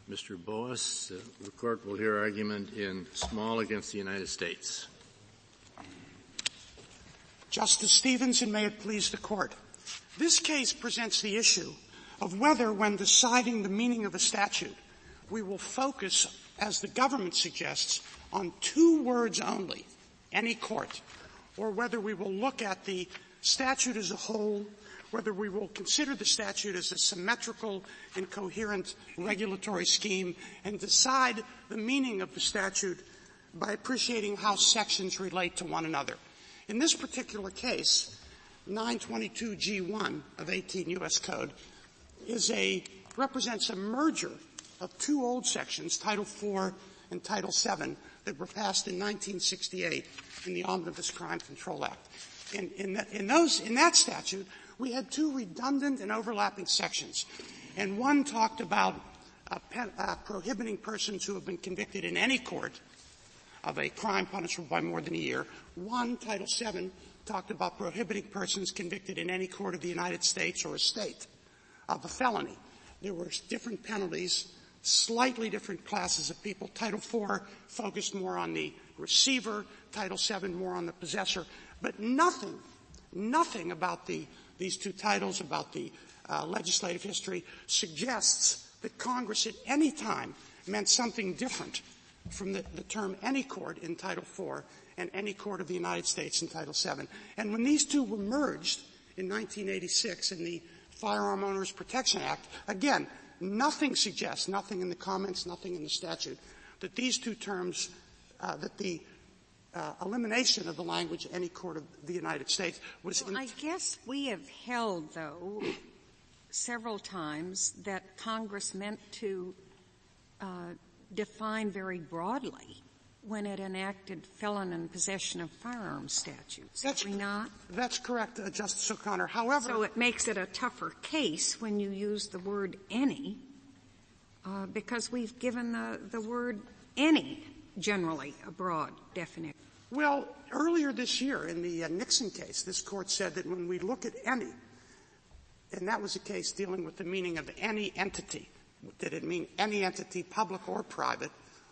Mr. Boas, the Court will hear argument in Small against the United States. Justice Stevens, and may it please the Court. This case presents the issue of whether, when deciding the meaning of a statute, we will focus, as the government suggests, on two words only, any court, or whether we will look at the statute as a whole, whether we will consider the statute as a symmetrical and coherent regulatory scheme, and decide the meaning of the statute by appreciating how sections relate to one another. In this particular case, 922G1 of 18 U.S. Code represents a merger of two old sections, Title IV and Title VII, that were passed in 1968 in the Omnibus Crime Control Act. In that statute, we had two redundant and overlapping sections, and one talked about prohibiting persons who have been convicted in any court of a crime punishable by more than a year. One, Title VII, talked about prohibiting persons convicted in any court of the United States or a state of a felony. There were different penalties, slightly different classes of people. Title IV focused more on the receiver, Title VII more on the possessor, but nothing about these two titles, about the legislative history, suggests that Congress at any time meant something different from the term any court in Title IV and any court of the United States in Title VII. And when these two were merged in 1986 in the Firearm Owners Protection Act, again, nothing suggests, nothing in the comments, nothing in the statute, that these two terms, that the elimination of the language any court of the United States was. Well, I guess we have held, though, several times that Congress meant to define very broadly when it enacted felon in possession of firearms statutes. Have we not? That's correct, Justice O'Connor. However, so it makes it a tougher case when you use the word any, because we've given the word any generally a broad definition. Well, earlier this year in the Nixon case, this Court said that when we look at any, and that was a case dealing with the meaning of any entity. Did it mean any entity, public or private,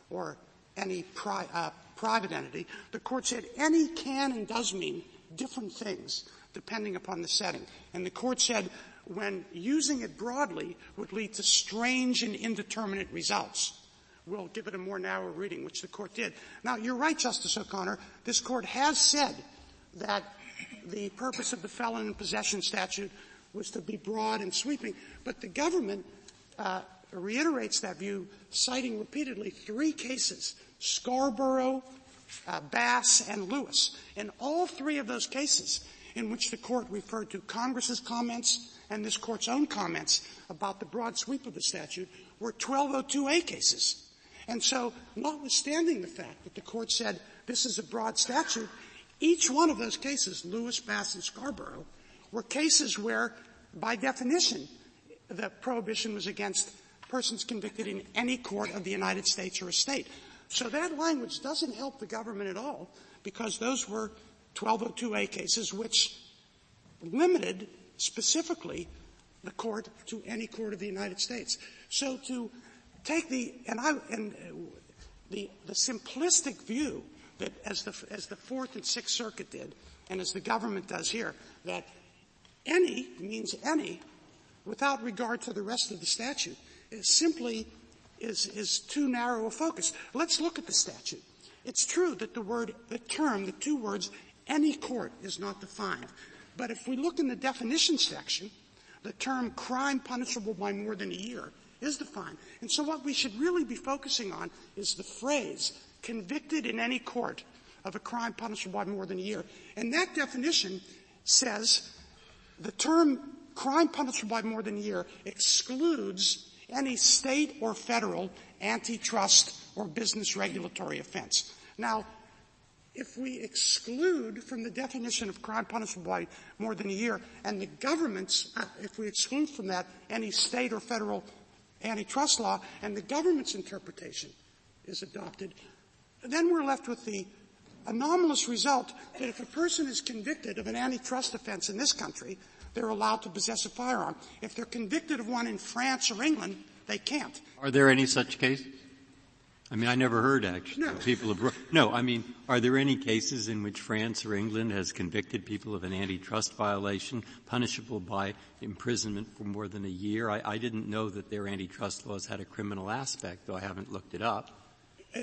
or any private entity? The Court said any can and does mean different things depending upon the setting. And the Court said when using it broadly would lead to strange and indeterminate results. We'll give it a more narrow reading, which the Court did. Now, you're right, Justice O'Connor. This Court has said that the purpose of the felon in possession statute was to be broad and sweeping, but the government reiterates that view, citing repeatedly three cases, Scarborough, Bass, and Lewis. In all three of those cases in which the Court referred to Congress's comments and this Court's own comments about the broad sweep of the statute were 1202A cases. And so, notwithstanding the fact that the Court said this is a broad statute, each one of those cases, Lewis, Bass, and Scarborough, were cases where, by definition, the prohibition was against persons convicted in any court of the United States or a state. So that language doesn't help the government at all, because those were 1202A cases which limited specifically the court to any court of the United States. So to take the simplistic view that as the Fourth and Sixth Circuit did, and as the government does here, that any means any without regard to the rest of the statute is too narrow a focus. Let's look at the statute. It's true that the two words, any court, is not defined. But if we look in the definition section, the term crime punishable by more than a year is defined. And so what we should really be focusing on is the phrase, convicted in any court of a crime punishable by more than a year. And that definition says the term crime punishable by more than a year excludes any state or federal antitrust or business regulatory offense. Now, if we exclude from the definition of crime punishable by more than a year, and the government's, if we exclude from that any state or federal antitrust law, and the government's interpretation is adopted, then we're left with the anomalous result that if a person is convicted of an antitrust offense in this country, they're allowed to possess a firearm. If they're convicted of one in France or England, They can't. Are there any such cases? I mean, I never heard actually. No. People have, no, I mean, are there any cases in which France or England has convicted people of an antitrust violation punishable by imprisonment for more than a year? I didn't know that their antitrust laws had a criminal aspect, though I haven't looked it up.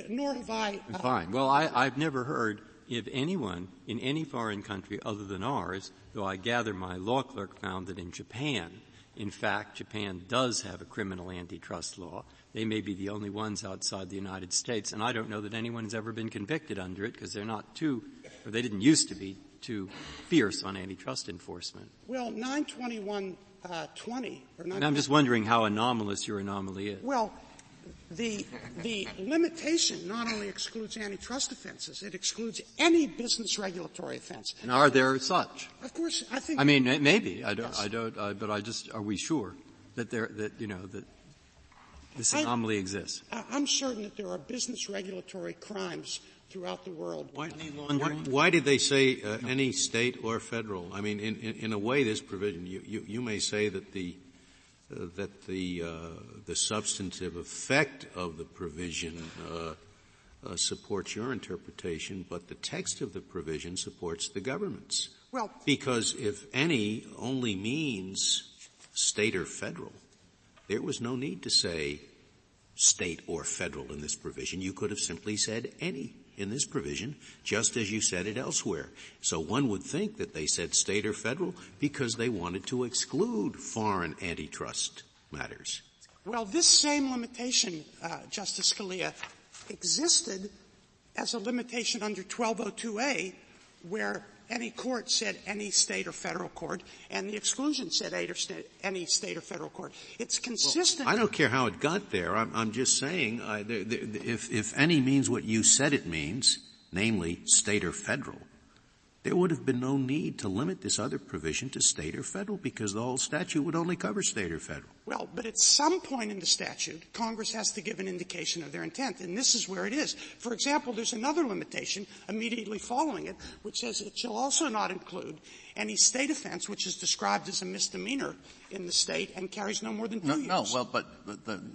Nor have I. Fine. Well, I've never heard if anyone in any foreign country other than ours, though I gather my law clerk found that in Japan, in fact, Japan does have a criminal antitrust law. They may be the only ones outside the United States, and I don't know that anyone's ever been convicted under it because they're not too, or they didn't used to be too fierce on antitrust enforcement. Well, 921-20 or and I'm just wondering how anomalous your anomaly is. Well, the limitation not only excludes antitrust offenses, it excludes any business regulatory offense. And are there such? Of course, I think. I mean, maybe. Yes. But are we sure that that this anomaly exists? I'm certain that there are business regulatory crimes throughout the world. Why did they say any state or federal? I mean, in a way, this provision, you may say that the substantive effect of the provision supports your interpretation, but the text of the provision supports the government's. Well, because if any only means state or federal, there was no need to say state or federal in this provision. You could have simply said any in this provision, just as you said it elsewhere. So one would think that they said state or federal because they wanted to exclude foreign antitrust matters. Well, this same limitation, Justice Scalia, existed as a limitation under 1202A, where any court said any state or federal court, and the exclusion said any state or federal court. It's consistent. Well, I don't care how it got there. I'm just saying, if any means what you said it means, namely state or federal, there would have been no need to limit this other provision to state or federal because the whole statute would only cover state or federal. Well, but at some point in the statute, Congress has to give an indication of their intent, and this is where it is. For example, there's another limitation immediately following it, which says it shall also not include any state offense which is described as a misdemeanor in the state and carries no more than 2 years. No, well, but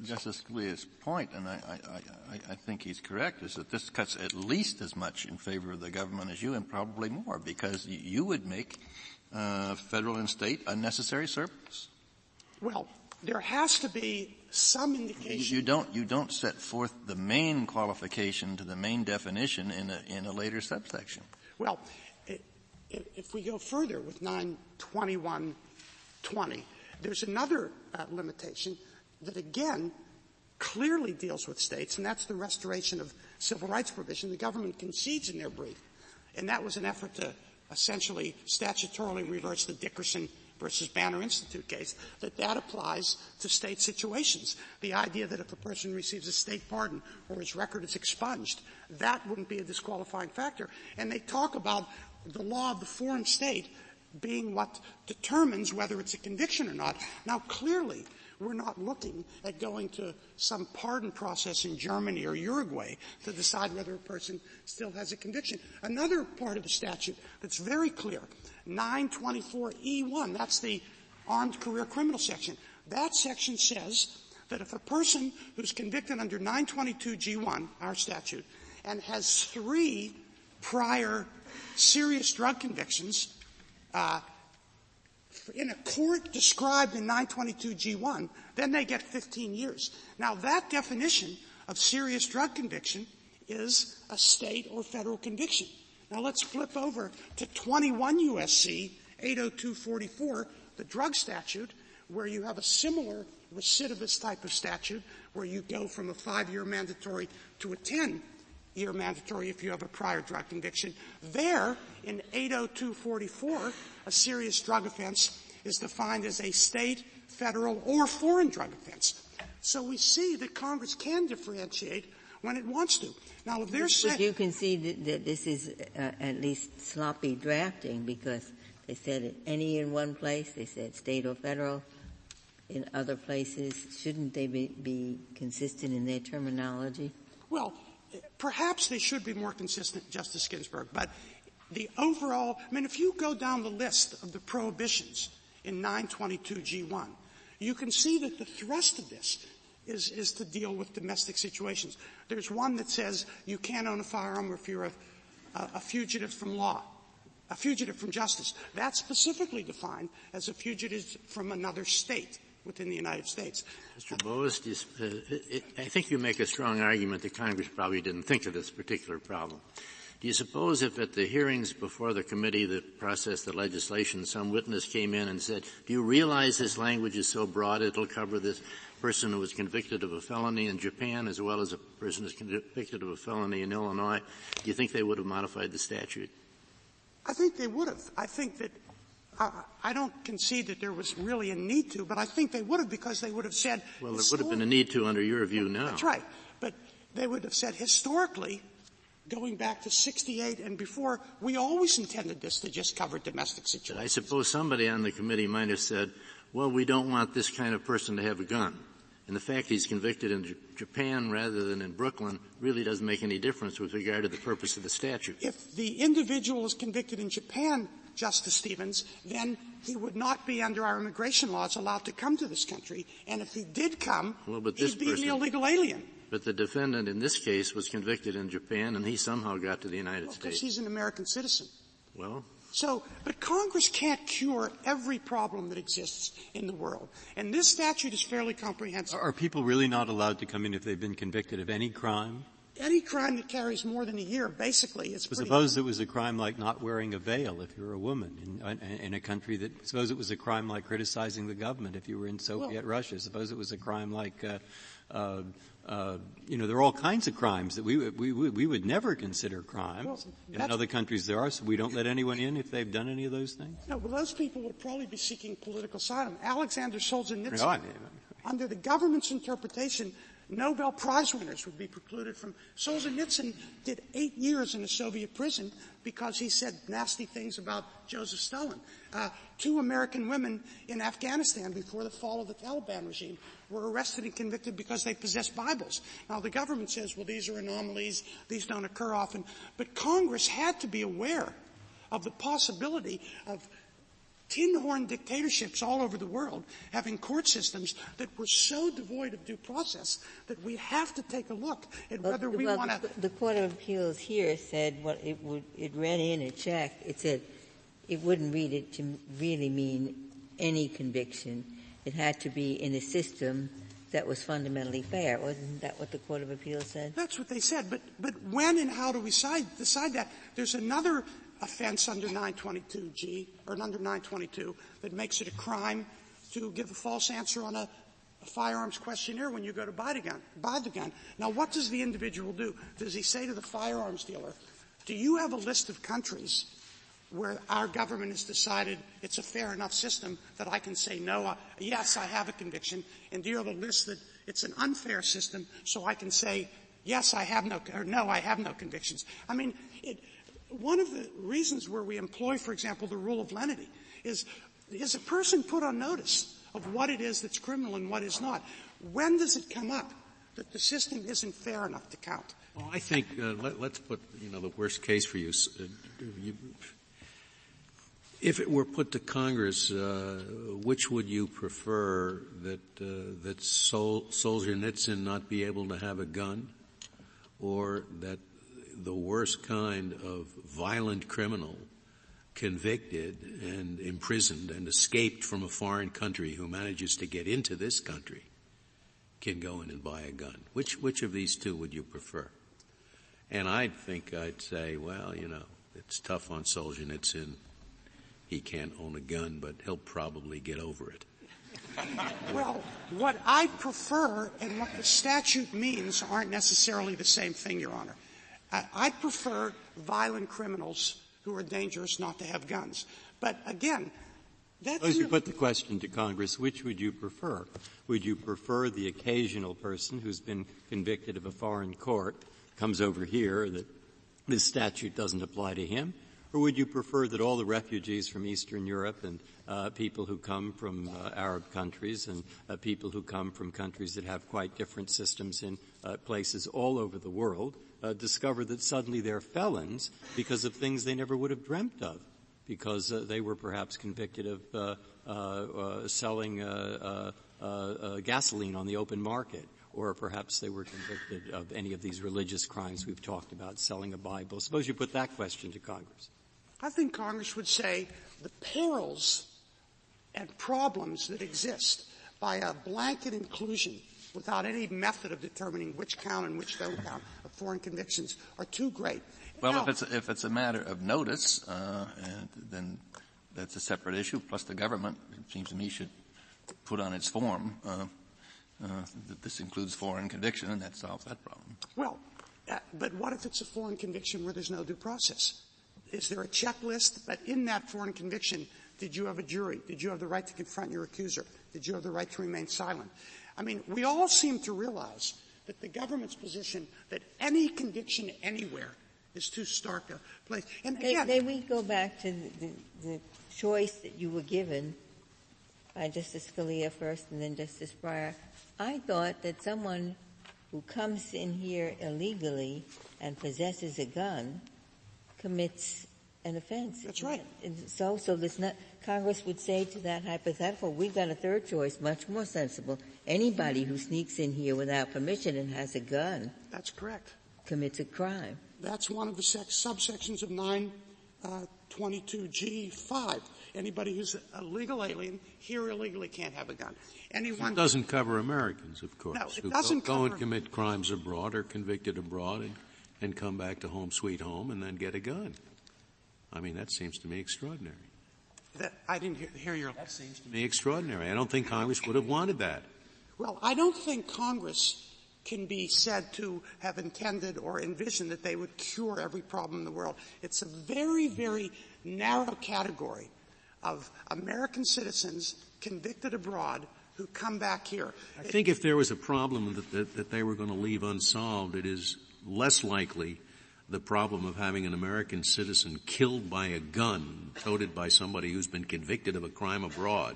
Justice Scalia's point, and I think he's correct, is that this cuts at least as much in favor of the government as you, and probably more, because you would make federal and state unnecessary surplus. Well, there has to be some indication. You don't set forth the main qualification to the main definition in a later subsection. Well, if we go further with 921-20, there's another limitation that again clearly deals with states, and that's the restoration of civil rights provision. The government concedes in their brief, and that was an effort to essentially statutorily reverse the Dickerson versus Banner Institute case, that applies to state situations. The idea that if a person receives a state pardon or his record is expunged, that wouldn't be a disqualifying factor. And they talk about the law of the foreign state being what determines whether it's a conviction or not. Now, clearly, we're not looking at going to some pardon process in Germany or Uruguay to decide whether a person still has a conviction. Another part of the statute that's very clear, 924E1, that's the Armed Career Criminal section. That section says that if a person who's convicted under 922G1, our statute, and has 3 prior serious drug convictions, in a court described in 922G1, then they get 15 years. Now, that definition of serious drug conviction is a state or federal conviction. Now, let's flip over to 21 U.S.C. 80244, the drug statute, where you have a similar recidivist type of statute where you go from a 5-year mandatory to a 10-year mandatory if you have a prior drug conviction. There, in 80244, a serious drug offense is defined as a state, federal, or foreign drug offense. So we see that Congress can differentiate when it wants to. Now, if they're saying— But you can see that this is at least sloppy drafting because they said any in one place, they said state or federal. In other places, shouldn't they be consistent in their terminology? Well, perhaps they should be more consistent, Justice Ginsburg, but the overall — I mean, if you go down the list of the prohibitions in 922G1, you can see that the thrust of this is to deal with domestic situations. There's one that says you can't own a firearm if you're a fugitive from law, a fugitive from justice. That's specifically defined as a fugitive from another state within the United States. Mr. Bowes, I think you make a strong argument that Congress probably didn't think of this particular problem. Do you suppose if at the hearings before the committee that processed the legislation, some witness came in and said, do you realize this language is so broad it'll cover this person who was convicted of a felony in Japan as well as a person who's convicted of a felony in Illinois? Do you think they would have modified the statute? I think they would have. I think that I don't concede that there was really a need to, but I think they would have because they would have said — Well, there would have been a need to under your view now. That's right. But they would have said historically, going back to 68 and before, we always intended this to just cover domestic situations. But I suppose somebody on the committee might have said, well, we don't want this kind of person to have a gun. And the fact he's convicted in Japan rather than in Brooklyn really doesn't make any difference with regard to the purpose of the statute. If the individual is convicted in Japan, Justice Stevens, then he would not be under our immigration laws allowed to come to this country. And if he did come, he'd be an illegal alien. But the defendant in this case was convicted in Japan, and he somehow got to the United States. Because he's an American citizen. Well. So, but Congress can't cure every problem that exists in the world. And this statute is fairly comprehensive. Are people really not allowed to come in if they've been convicted of any crime? Any crime that carries more than a year, basically, is pretty — Suppose it was a crime like not wearing a veil if you're a woman in a country that — suppose it was a crime like criticizing the government if you were in Soviet Russia. Suppose it was a crime like there are all kinds of crimes that we would never consider crimes. In other countries there are, so we don't let anyone in if they've done any of those things? No, well, those people would probably be seeking political asylum. Alexander Solzhenitsyn, under the government's interpretation, Nobel Prize winners would be precluded from — Solzhenitsyn did 8 years in a Soviet prison because he said nasty things about Joseph Stalin. 2 American women in Afghanistan before the fall of the Taliban regime were arrested and convicted because they possessed Bibles. Now, the government says, well, these are anomalies, these don't occur often. But Congress had to be aware of the possibility of tin-horn dictatorships all over the world having court systems that were so devoid of due process that we have to take a look at whether we want to — The Court of Appeals here said what it read in a check. It said it wouldn't read it to really mean any conviction. It had to be in a system that was fundamentally fair. Wasn't that what the Court of Appeals said? That's what they said. But when and how do we decide that? There's another offense under 922G or under 922 that makes it a crime to give a false answer on a firearms questionnaire when you go to buy the gun. Now, what does the individual do? Does he say to the firearms dealer, do you have a list of countries where our government has decided it's a fair enough system that I can say no, yes, I have a conviction, and do you have a list that it's an unfair system so I can say yes, I have no, or no, I have no convictions? I mean, one of the reasons where we employ, for example, the rule of lenity is a person put on notice of what it is that's criminal and what is not? When does it come up that the system isn't fair enough to count? Well, I think let's put the worst case for you. If it were put to Congress, which would you prefer, that Solzhenitsyn not be able to have a gun, or that the worst kind of violent criminal convicted and imprisoned and escaped from a foreign country who manages to get into this country can go in and buy a gun? Which of these two would you prefer? And I'd say, well, it's tough on Solzhenitsyn. He can't own a gun, but he'll probably get over it. Well, what I prefer and what the statute means aren't necessarily the same thing, Your Honor. I prefer violent criminals who are dangerous not to have guns. But again, that's — Suppose you put the question to Congress, which would you prefer? Would you prefer the occasional person who's been convicted of a foreign court, comes over here, that this statute doesn't apply to him? Or would you prefer that all the refugees from Eastern Europe and people who come from Arab countries and people who come from countries that have quite different systems in places all over the world discover that suddenly they're felons because of things they never would have dreamt of, because they were perhaps convicted of selling gasoline on the open market, or perhaps they were convicted of any of these religious crimes we've talked about, selling a Bible. Suppose you put that question to Congress. I think Congress would say the perils and problems that exist by a blanket inclusion without any method of determining which count and which don't count of foreign convictions are too great. Well, now, if it's a matter of notice, then that's a separate issue. Plus, the government, it seems to me, should put on its form that this includes foreign conviction, and that solves that problem. Well, but what if it's a foreign conviction where there's no due process? Is there a checklist? But in that foreign conviction, did you have a jury? Did you have the right to confront your accuser? Did you have the right to remain silent? I mean, we all seem to realize that the government's position that any conviction anywhere is too stark a place. And again, then we go back to the choice that you were given by Justice Scalia first and then Justice Breyer. I thought that someone who comes in here illegally and possesses a gun commits an offense. That's right. So there's not, Congress would say to that hypothetical, we've got a third choice, much more sensible. Anybody who sneaks in here without permission and has a gun. That's correct. Commits a crime. That's one of the subsections of 922G5. Anybody who's a legal alien here illegally can't have a gun. Anyone It doesn't cover Americans, of course, No, it who doesn't go cover and commit crimes abroad or convicted abroad and come back to home sweet home and then get a gun. I mean, that seems to me extraordinary. I didn't hear your. That seems to me extraordinary. I don't think Congress would have wanted that. Well, I don't think Congress can be said to have intended or envisioned that they would cure every problem in the world. It's a very, very narrow category of American citizens convicted abroad who come back here. I think if there was a problem that they were going to leave unsolved, it is less likely the problem of having an American citizen killed by a gun, toted by somebody who's been convicted of a crime abroad,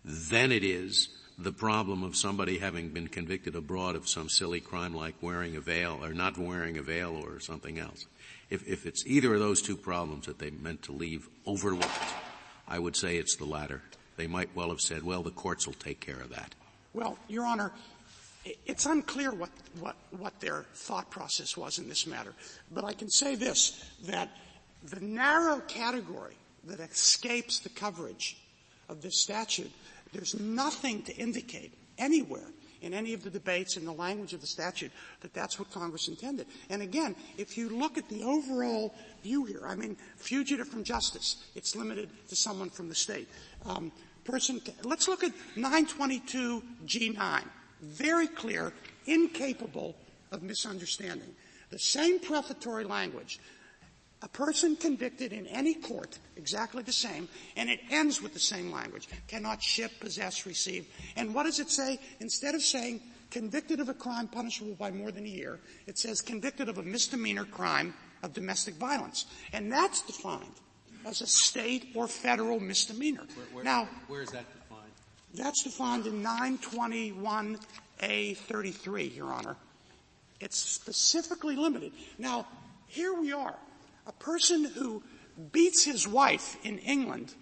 than it is the problem of somebody having been convicted abroad of some silly crime like wearing a veil or not wearing a veil or something else. If it's either of those two problems that they meant to leave overlooked, I would say it's the latter. They might well have said, well, the courts will take care of that. Well, Your Honor, it's unclear what their thought process was in this matter. But I can say this, that the narrow category that escapes the coverage of this statute, there's nothing to indicate anywhere in any of the debates in the language of the statute that that's what Congress intended. And again, if you look at the overall view here, I mean, fugitive from justice, it's limited to someone from the state. Let's look at 922G9. Very clear, incapable of misunderstanding. The same prefatory language. A person convicted in any court, exactly the same, and it ends with the same language. Cannot ship, possess, receive. And what does it say? Instead of saying convicted of a crime punishable by more than a year, it says convicted of a misdemeanor crime of domestic violence. And that's defined as a state or federal misdemeanor. Now, where is that defined? That's defined in 921A33, Your Honor. It's specifically limited. Now, here we are. A person who beats his wife in England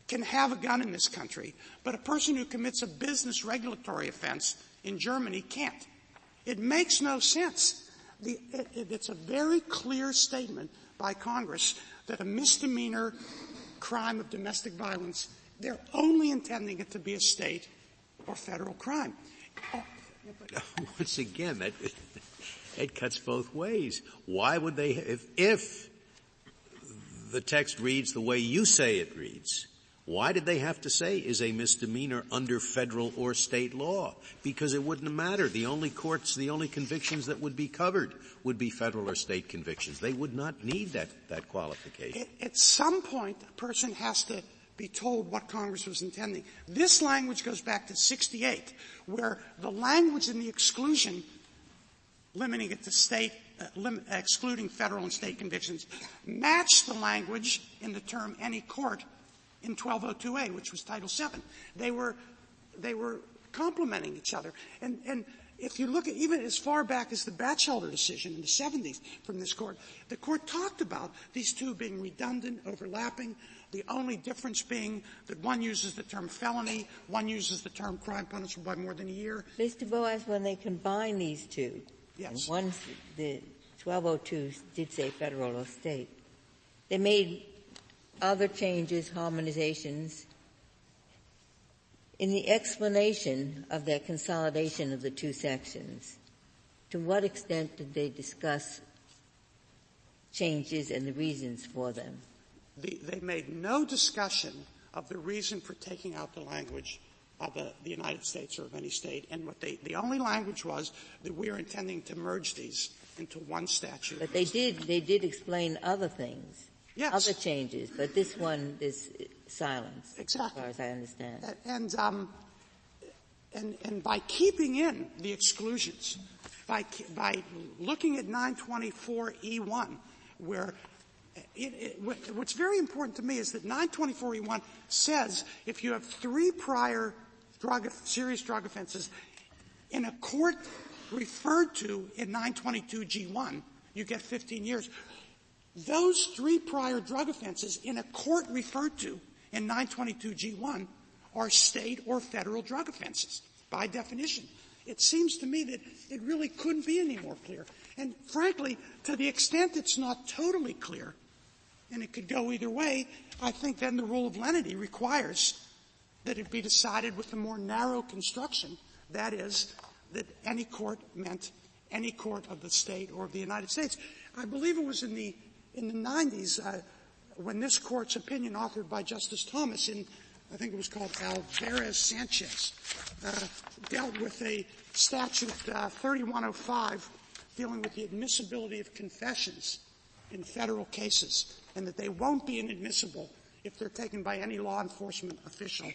can have a gun in this country, but a person who commits a business regulatory offense in Germany can't. It makes no sense. It's a very clear statement by Congress that a misdemeanor crime of domestic violence, they're only intending it to be a state or federal crime. Once again, it cuts both ways. Why would they, if the text reads the way you say it reads, why did they have to say is a misdemeanor under federal or state law? Because it wouldn't matter. The only convictions that would be covered would be federal or state convictions. They would not need that qualification. At some point, a person has to be told what Congress was intending. This language goes back to 68, where the language in the exclusion limiting it to state, excluding federal and state convictions, matched the language in the term any court in 1202A, which was Title VII. They were complementing each other. And if you look at even as far back as the Batchelder decision in the 70s from this court, the court talked about these two being redundant, overlapping, The only difference being that one uses the term felony, one uses the term crime punishable by more than a year. Mr. Boas, when they combine these two, Yes. and the 1202 did say federal or state, they made other changes, harmonizations. In the explanation of their consolidation of the two sections, to what extent did they discuss changes and the reasons for them? They made no discussion of the reason for taking out the language of the United States or of any state, and the only language was that we are intending to merge these into one statute. But they did explain other things. Yes. Other changes, but this one is silence. Exactly. As far as I understand. And by keeping in the exclusions, by looking at 924E1, where what's very important to me is that 924E1 says if you have 3 prior serious drug offenses in a court referred to in 922G1, you get 15 years. Those 3 prior drug offenses in a court referred to in 922G1 are state or federal drug offenses by definition. It seems to me that it really couldn't be any more clear. And frankly, to the extent it's not totally clear, and it could go either way, I think then the rule of lenity requires that it be decided with a more narrow construction. That is, that any court meant any court of the state or of the United States. I believe it was in the 90s when this Court's opinion authored by Justice Thomas I think it was called Alvarez-Sanchez, dealt with a statute 3105 dealing with the admissibility of confessions in federal cases, and that they won't be inadmissible if they're taken by any law enforcement official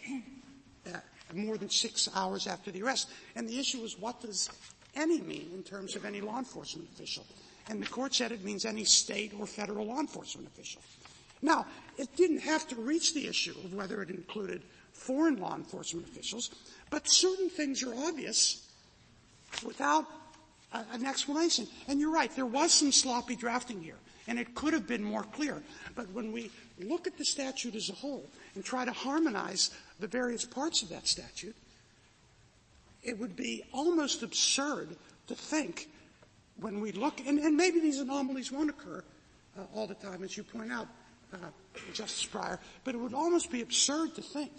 more than 6 hours after the arrest. And the issue is, what does any mean in terms of any law enforcement official? And the Court said it means any state or federal law enforcement official. Now, it didn't have to reach the issue of whether it included foreign law enforcement officials, but certain things are obvious without an explanation. And you're right, there was some sloppy drafting here, and it could have been more clear. But when we look at the statute as a whole and try to harmonize the various parts of that statute, it would be almost absurd to think when we look, and maybe these anomalies won't occur all the time, as you point out, Justice Breyer, but it would almost be absurd to think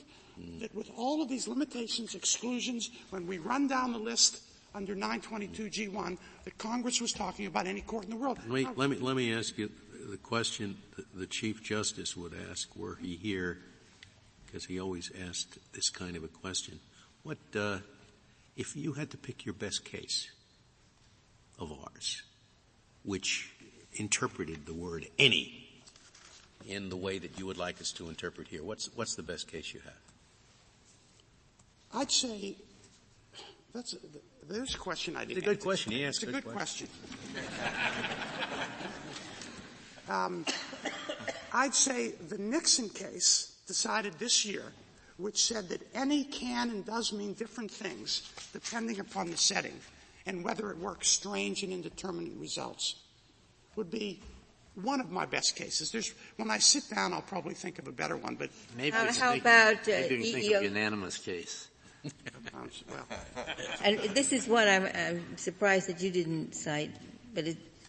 that with all of these limitations, exclusions, when we run down the list under 922G1, that Congress was talking about any court in the world. Let me ask you the question the Chief Justice would ask were he here, because he always asked this kind of a question. What if you had to pick your best case of ours, which interpreted the word any in the way that you would like us to interpret here, what's the best case you have? I'd say there's a question I didn't. It's a good question. He asked it's a good question. I'd say the Nixon case decided this year, which said that any can and does mean different things depending upon the setting and whether it works strange and indeterminate results, would be one of my best cases. When I sit down, I'll probably think of a better one, but maybe how about maybe you can think of a unanimous case. well, and this is one I'm surprised that you didn't cite, but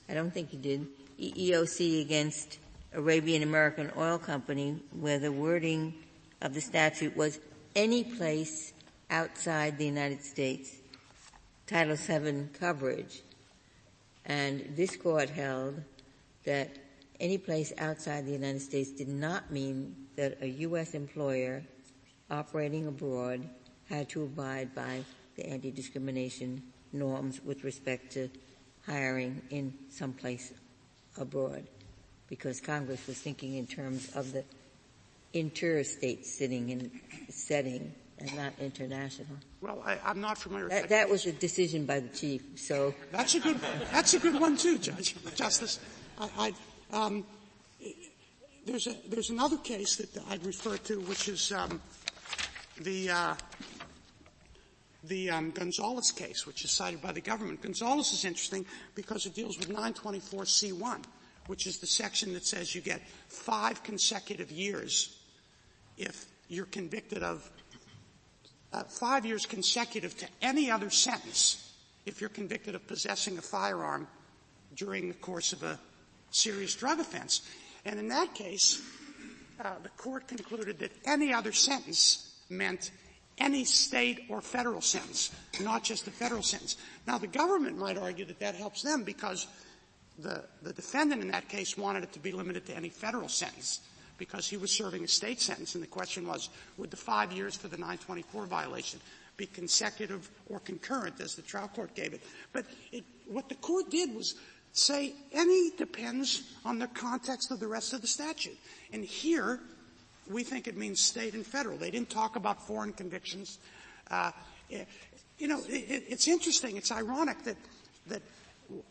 I don't think you did. EEOC against Arabian American Oil Company, where the wording of the statute was any place outside the United States, Title VII coverage. And this Court held that any place outside the United States did not mean that a U.S. employer operating abroad had to abide by the anti-discrimination norms with respect to hiring in some place abroad, because Congress was thinking in terms of the interstate setting and not international. Well, I'm not familiar with that was a decision by the Chief, so. That's a good one too, Justice. There's another case that I'd refer to, which is the Gonzales case, which is cited by the government. Gonzales is interesting because it deals with 924C1, which is the section that says you get 5 consecutive years if you're convicted of 5 years consecutive to any other sentence if you're convicted of possessing a firearm during the course of a serious drug offense. And in that case, the court concluded that any other sentence meant any state or federal sentence, not just a federal sentence. Now, the government might argue that that helps them because the defendant in that case wanted it to be limited to any federal sentence because he was serving a state sentence, and the question was, would the 5 years for the 924 violation be consecutive or concurrent, as the trial court gave it? But what the court did was say any depends on the context of the rest of the statute. And here, we think it means state and federal. They didn't talk about foreign convictions. It's interesting. It's ironic that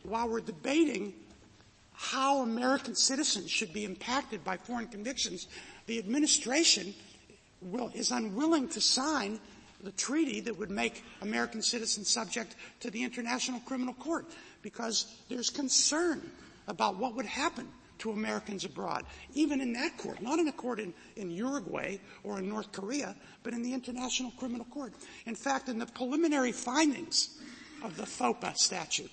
while we're debating how American citizens should be impacted by foreign convictions, the administration is unwilling to sign the treaty that would make American citizens subject to the International Criminal Court because there's concern about what would happen to Americans abroad, even in that court, not in a court in Uruguay or in North Korea, but in the International Criminal Court. In fact, in the preliminary findings of the FOPA statute,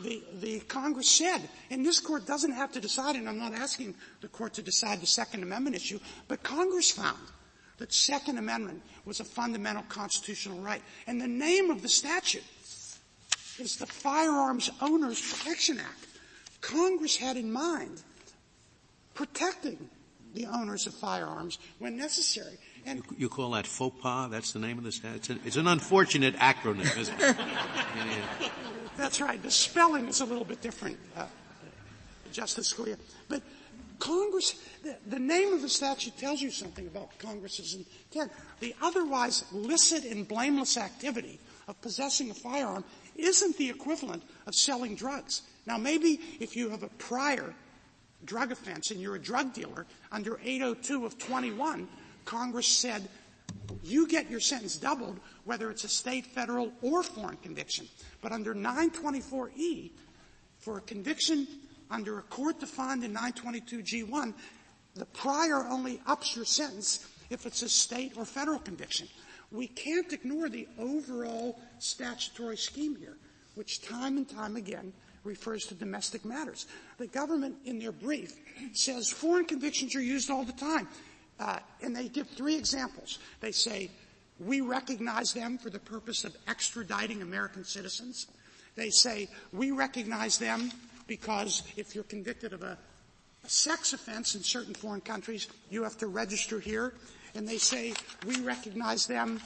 the Congress said, and this court doesn't have to decide, and I'm not asking the court to decide the Second Amendment issue, but Congress found that Second Amendment was a fundamental constitutional right. And the name of the statute is the Firearms Owners Protection Act. Congress had in mind protecting the owners of firearms when necessary. And you call that faux pas? That's the name of the statute? It's an unfortunate acronym, isn't it? Yeah. That's right. The spelling is a little bit different, Justice Scalia. But Congress, the name of the statute tells you something about Congress's intent. The otherwise licit and blameless activity of possessing a firearm isn't the equivalent of selling drugs. Now, maybe if you have a prior drug offense and you're a drug dealer, under 802 of 21, Congress said you get your sentence doubled whether it's a state, federal, or foreign conviction. But under 924E, for a conviction under a court defined in 922G1, the prior only ups your sentence if it's a state or federal conviction. We can't ignore the overall statutory scheme here, which time and time again refers to domestic matters. The government, in their brief, says foreign convictions are used all the time. And they give 3 examples. They say, we recognize them for the purpose of extraditing American citizens. They say, we recognize them because if you're convicted of a sex offense in certain foreign countries, you have to register here. And they say, we recognize them,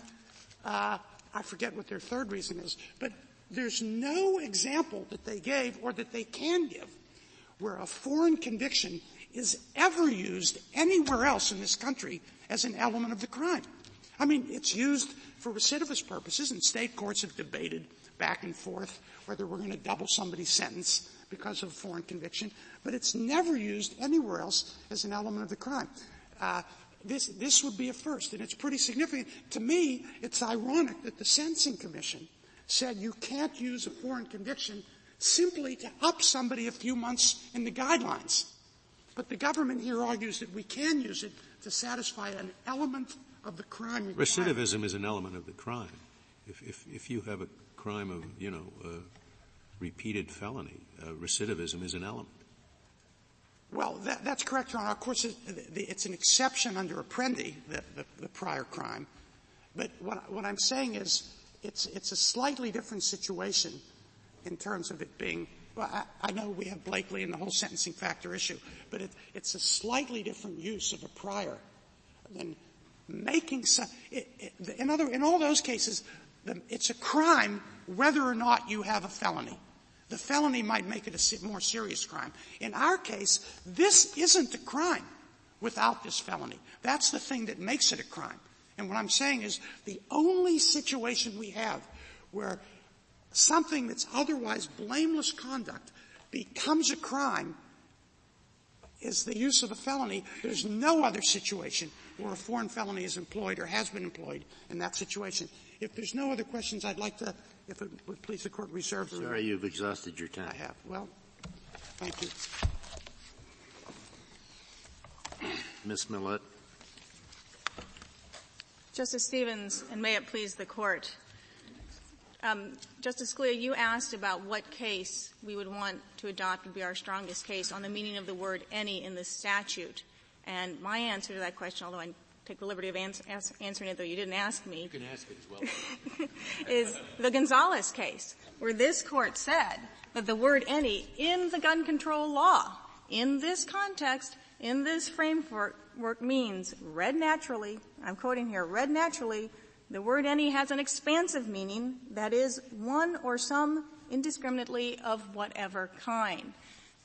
I forget what their third reason is, but there's no example that they gave or that they can give where a foreign conviction is ever used anywhere else in this country as an element of the crime. I mean, it's used for recidivist purposes, and state courts have debated back and forth whether we're going to double somebody's sentence because of a foreign conviction, but it's never used anywhere else as an element of the crime. This would be a first, and it's pretty significant. To me, it's ironic that the Sentencing Commission said you can't use a foreign conviction simply to up somebody a few months in the guidelines. But the government here argues that we can use it to satisfy an element of the crime. Recidivism is an element of the crime. If you have a crime of, repeated felony, recidivism is an element. Well, that's correct, Your Honor. Of course, it's an exception under Apprendi, the prior crime. But what I'm saying is it's a slightly different situation in terms of it being — well, I know we have Blakely and the whole sentencing factor issue, but it's a slightly different use of a prior than making some — in all those cases, it's a crime whether or not you have a felony. The felony might make it a more serious crime. In our case, this isn't a crime without this felony. That's the thing that makes it a crime. And what I'm saying is the only situation we have where something that's otherwise blameless conduct becomes a crime is the use of a felony. There's no other situation where a foreign felony is employed or has been employed in that situation. If there's no other questions, I'd like to, if it would please the Court, reserve the — Sorry, you've exhausted your time. I have. Well, thank you. Ms. Millett. Justice Stevens, and may it please the Court. Justice Scalia, you asked about what case we would want to adopt would be our strongest case on the meaning of the word any in the statute. And my answer to that question, although I take the liberty of answering it, though you didn't ask me. You can ask it as well. Is the Gonzalez case, where this Court said that the word any in the gun control law, in this context, in this framework, means read naturally, I'm quoting here, read naturally, the word any has an expansive meaning, that is, one or some indiscriminately of whatever kind.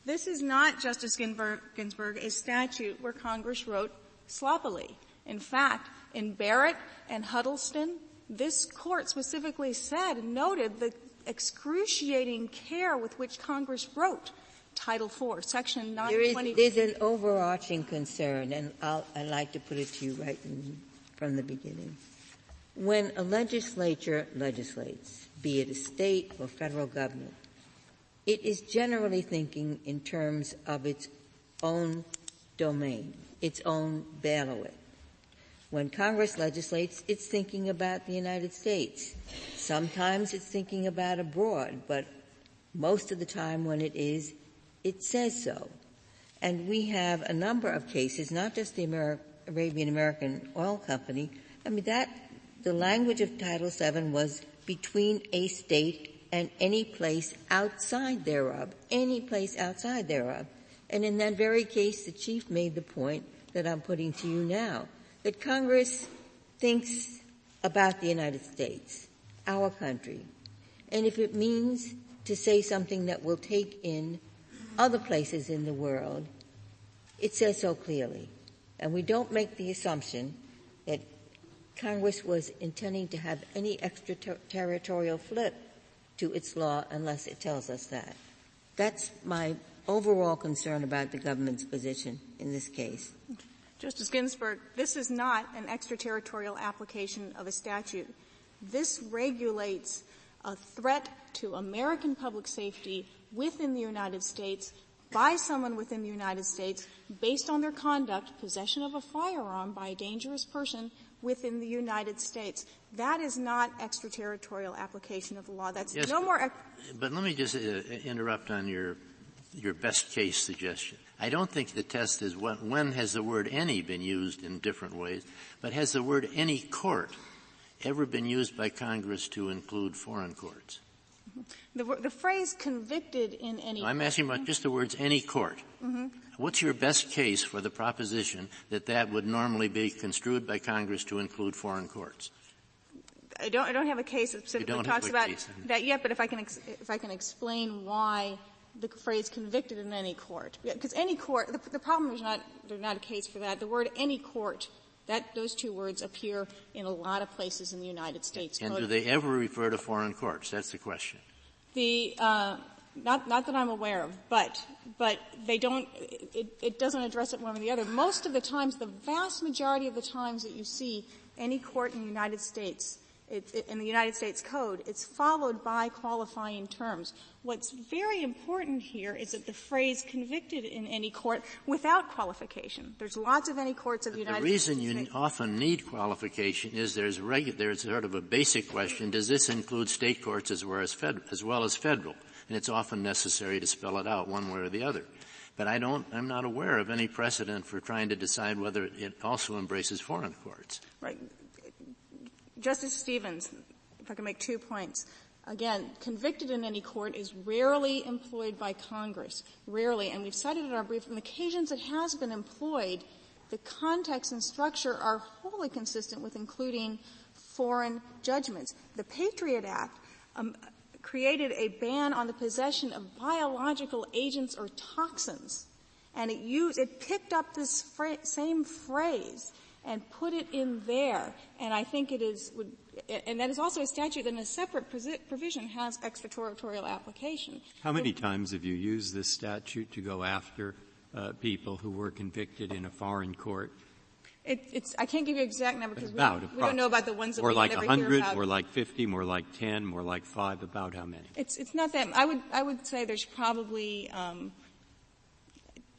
This is not, Justice Ginsburg, a statute where Congress wrote sloppily. In fact, in Barrett and Huddleston, this Court specifically said, noted the excruciating care with which Congress wrote Title IV, Section 920. There's an overarching concern, and I'd like to put it to you right from the beginning. When a legislature legislates, be it a state or federal government, it is generally thinking in terms of its own domain, its own bailiwick. When Congress legislates, it's thinking about the United States. Sometimes it's thinking about abroad, but most of the time when it is, it says so. And we have a number of cases, not just the Arabian American Oil Company. I mean, the language of Title VII was between a state and any place outside thereof, any place outside thereof. And in that very case, the Chief made the point that I'm putting to you now, that Congress thinks about the United States, our country. And if it means to say something that will take in other places in the world, it says so clearly. And we don't make the assumption that Congress was intending to have any extraterritorial flip to its law unless it tells us that. That's my overall concern about the government's position in this case. Justice Ginsburg, this is not an extraterritorial application of a statute. This regulates a threat to American public safety within the United States by someone within the United States based on their conduct, possession of a firearm by a dangerous person within the United States. That is not extraterritorial application of the law. That's yes, no more. But let me just interrupt on your best case suggestion. I don't think the test is when has the word any been used in different ways, but has the word any court ever been used by Congress to include foreign courts? The phrase convicted in any I'm asking about just the words any court. Mm-hmm. What's your best case for the proposition that would normally be construed by Congress to include foreign courts? I don't have a case that specifically talks about that yet, but if I can explain why the phrase convicted in any court. Because any court, the problem is there's not a case for that. The word any court, those two words appear in a lot of places in the United States. And do they ever refer to foreign courts? That's the question. Not that I'm aware of, but they don't, it doesn't address it one or the other. Most of the times, the vast majority of the times that you see any court in the United States, in the United States Code, it's followed by qualifying terms. What's very important here is that the phrase convicted in any court without qualification. There's lots of any courts of the United States. The reason you often need qualification is there's sort of a basic question, does this include state courts as well as federal? And it's often necessary to spell it out one way or the other. But I'm not aware of any precedent for trying to decide whether it also embraces foreign courts. Right. Justice Stevens, if I can make 2 points. Again, convicted in any court is rarely employed by Congress. Rarely. And we've cited in our brief, on the occasions it has been employed, the context and structure are wholly consistent with including foreign judgments. The Patriot Act created a ban on the possession of biological agents or toxins, and it picked up this same phrase and put it in there. And I think and that is also a statute that in a separate provision has extraterritorial application. How many times have you used this statute to go after people who were convicted in a foreign court? I can't give you an exact number because we don't know about the ones that we never hear about. More like 100, more like 50, more like 10, more like 5, about how many? It's not that. I would say there's probably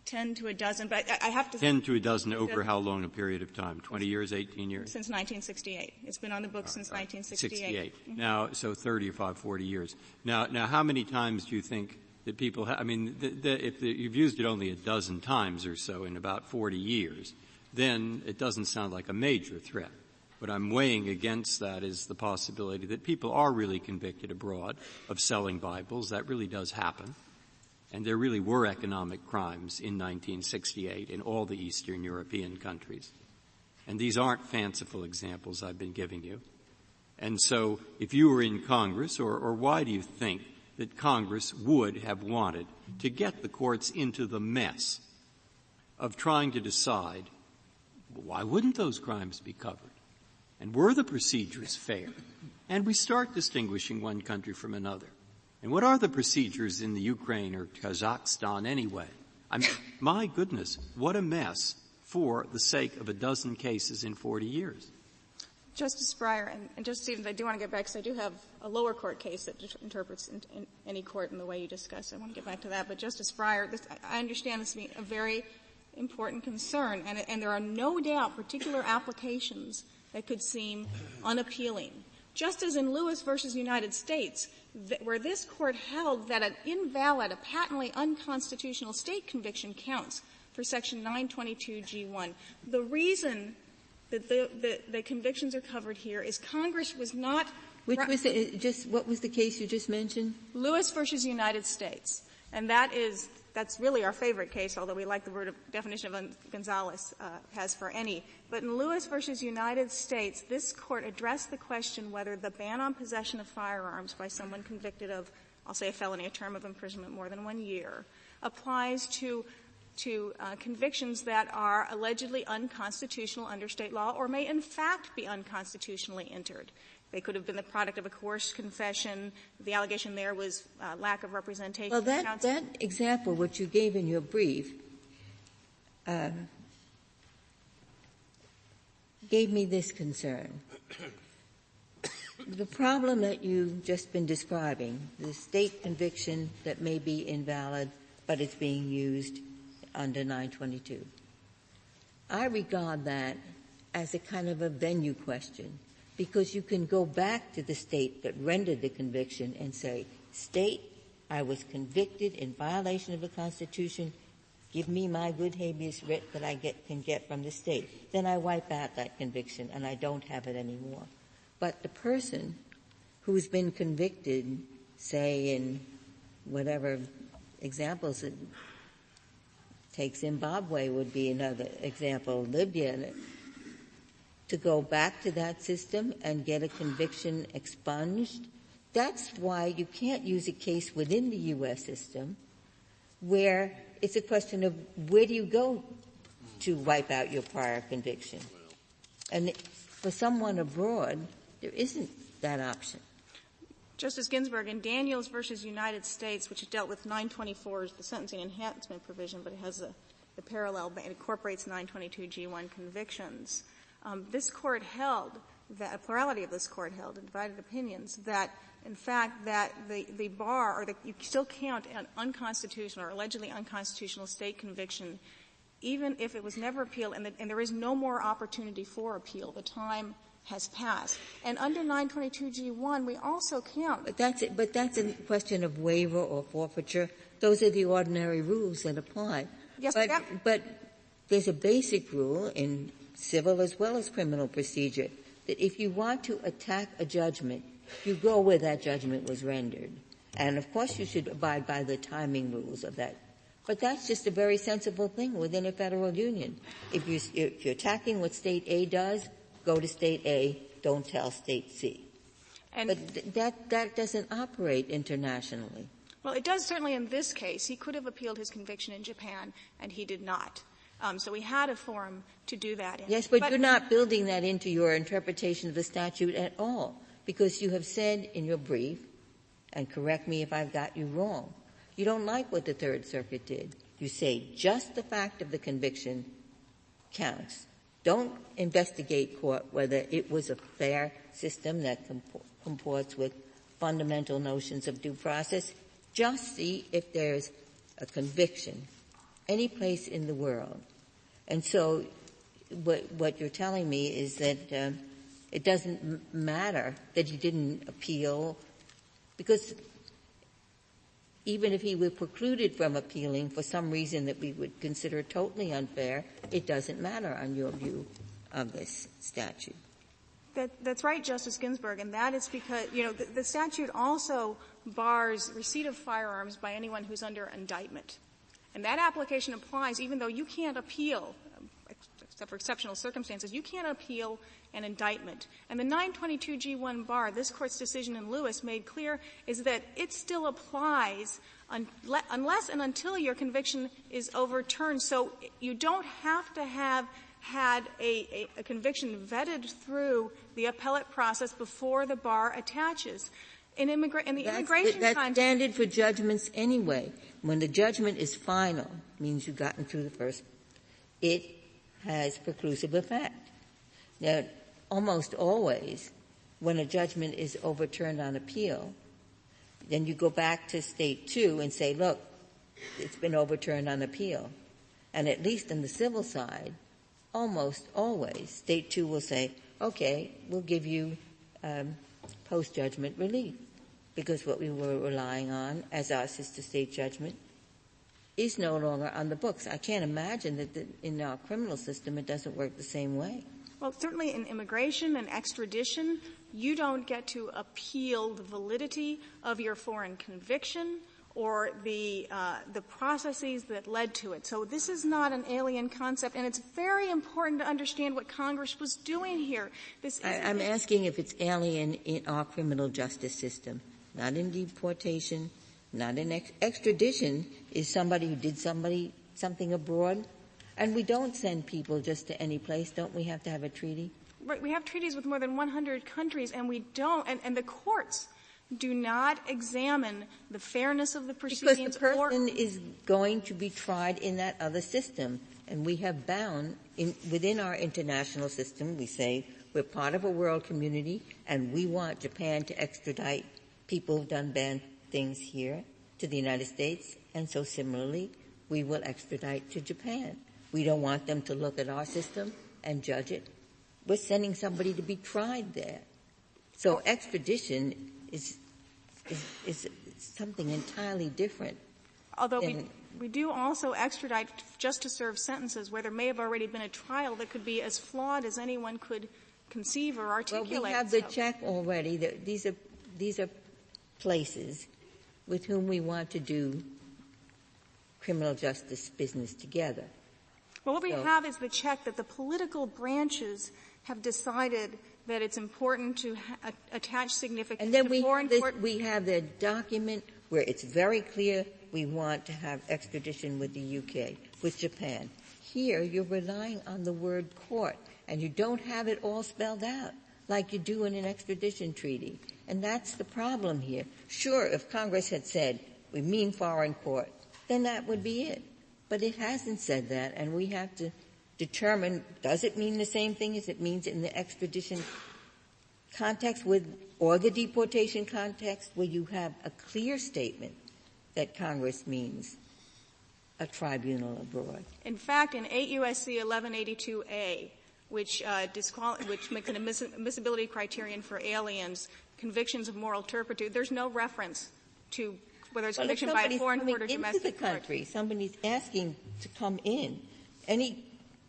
10 to a dozen, but I have to 10 to a dozen over how long a period of time? 20 years, 18 years? Since 1968. It's been on the books since 1968. 68. Mm-hmm. Now, so 35, 40 years. Now, how many times do you think that people I mean, if you've used it only a dozen times or so in about 40 years, then it doesn't sound like a major threat. What I'm weighing against that is the possibility that people are really convicted abroad of selling Bibles. That really does happen. And there really were economic crimes in 1968 in all the Eastern European countries. And these aren't fanciful examples I've been giving you. And so if you were in Congress, or why do you think that Congress would have wanted to get the courts into the mess of trying to decide, why wouldn't those crimes be covered? And were the procedures fair? And we start distinguishing one country from another. And what are the procedures in the Ukraine or Kazakhstan anyway? I mean, my goodness, what a mess for the sake of a dozen cases in 40 years. Justice Breyer and Justice Stevens, I do want to get back because I do have a lower court case that interprets in any court in the way you discussed. I want to get back to that. But Justice Breyer, I understand this to be a very important concern, and there are no doubt particular applications that could seem unappealing. Just as in Lewis versus United States, where this court held that an invalid, a patently unconstitutional state conviction counts for Section 922G1. The reason that the convictions are covered here is Congress was not. What was the case you just mentioned? Lewis versus United States, and that's really our favorite case, although we like the word of definition of Gonzalez has for any. But in Lewis versus United States, this court addressed the question whether the ban on possession of firearms by someone convicted of, I'll say a felony, a term of imprisonment more than 1 year, applies to convictions that are allegedly unconstitutional under state law or may in fact be unconstitutionally entered. They could have been the product of a coerced confession. The allegation there was lack of representation. Well, that example, what you gave in your brief, gave me this concern. The problem that you've just been describing, the state conviction that may be invalid, but it's being used under 922. I regard that as a kind of a venue question, because you can go back to the state that rendered the conviction and say, State, I was convicted in violation of the Constitution. Give me my good habeas writ that I can get from the state. Then I wipe out that conviction and I don't have it anymore. But the person who's been convicted, say in whatever examples, take Zimbabwe would be another example, Libya, to go back to that system and get a conviction expunged. That's why you can't use a case within the U.S. system where it's a question of where do you go to wipe out your prior conviction. And for someone abroad, there isn't that option. Justice Ginsburg, in Daniels versus United States, which dealt with 924 the sentencing enhancement provision, but it has the parallel, it incorporates 922G1 convictions. This court held that a plurality of this court held in divided opinions that, in fact, that the bar, or that you still count an unconstitutional or allegedly unconstitutional state conviction, even if it was never appealed, and there is no more opportunity for appeal. The time has passed. And under 922G1, we also count. But that's a question of waiver or forfeiture. Those are the ordinary rules that apply. Yes, but there's a basic rule in civil as well as criminal procedure that if you want to attack a judgment, you go where that judgment was rendered. And of course you should abide by the timing rules of that. But that's just a very sensible thing within a federal union. If you're attacking what state A does, go to state A, don't tell state C. But that doesn't operate internationally. Well, it does certainly in this case. He could have appealed his conviction in Japan, and he did not. So we had a forum to do that in. Yes, but you're not building that into your interpretation of the statute at all, because you have said in your brief, and correct me if I've got you wrong, you don't like what the Third Circuit did. You say just the fact of the conviction counts. Don't investigate court whether it was a fair system that comports with fundamental notions of due process. Just see if there's a conviction any place in the world. And so what you're telling me is that it doesn't matter that he didn't appeal, because even if he were precluded from appealing for some reason that we would consider totally unfair, it doesn't matter on your view of this statute. That's right, Justice Ginsburg, and that is because, the statute also bars receipt of firearms by anyone who's under indictment. And that application applies even though you can't appeal, except for exceptional circumstances, you can't appeal an indictment. And the 922G1 bar, this Court's decision in Lewis made clear, is that it still applies unless and until your conviction is overturned. So you don't have to have had a conviction vetted through the appellate process before the bar attaches. In the immigration that's context, standard for judgments anyway. When the judgment is final, means you've gotten through the first, it has preclusive effect. Now, almost always, when a judgment is overturned on appeal, then you go back to State 2 and say, look, it's been overturned on appeal. And at least in the civil side, almost always, State 2 will say, okay, we'll give you post-judgment relief, because what we were relying on as our sister state judgment is no longer on the books. I can't imagine that in our criminal system it doesn't work the same way. Well, certainly in immigration and extradition, you don't get to appeal the validity of your foreign conviction or the processes that led to it. So this is not an alien concept, and it's very important to understand what Congress was doing here. I'm asking if it's alien in our criminal justice system, not in deportation, not in extradition. Is somebody who did something abroad, and we don't send people just to any place. Don't we have to have a treaty? Right. We have treaties with more than 100 countries, and we don't, and the courts do not examine the fairness of the proceedings. Because the person is going to be tried in that other system. And we have bound, within our international system, we say we're part of a world community and we want Japan to extradite people who've done bad things here to the United States. And so similarly, we will extradite to Japan. We don't want them to look at our system and judge it. We're sending somebody to be tried there. So extradition is something entirely different. Although we do also extradite just to serve sentences where there may have already been a trial that could be as flawed as anyone could conceive or articulate. Well, we have the check already. These are places with whom we want to do criminal justice business together. Well, what we have is the check that the political branches have decided that it's important to attach significance and then to we foreign court. We have the document where it's very clear we want to have extradition with the UK, with Japan. Here, you're relying on the word court, and you don't have it all spelled out like you do in an extradition treaty. And that's the problem here. Sure, if Congress had said, we mean foreign court, then that would be it. But it hasn't said that, and we have to determine, does it mean the same thing as it means in the extradition context or the deportation context, where you have a clear statement that Congress means a tribunal abroad? In fact, in 8 U.S.C. 1182A, which makes an admissibility criterion for aliens, convictions of moral turpitude, there's no reference to whether it's conviction by a foreign court or domestic court. Somebody's asking to come in. Any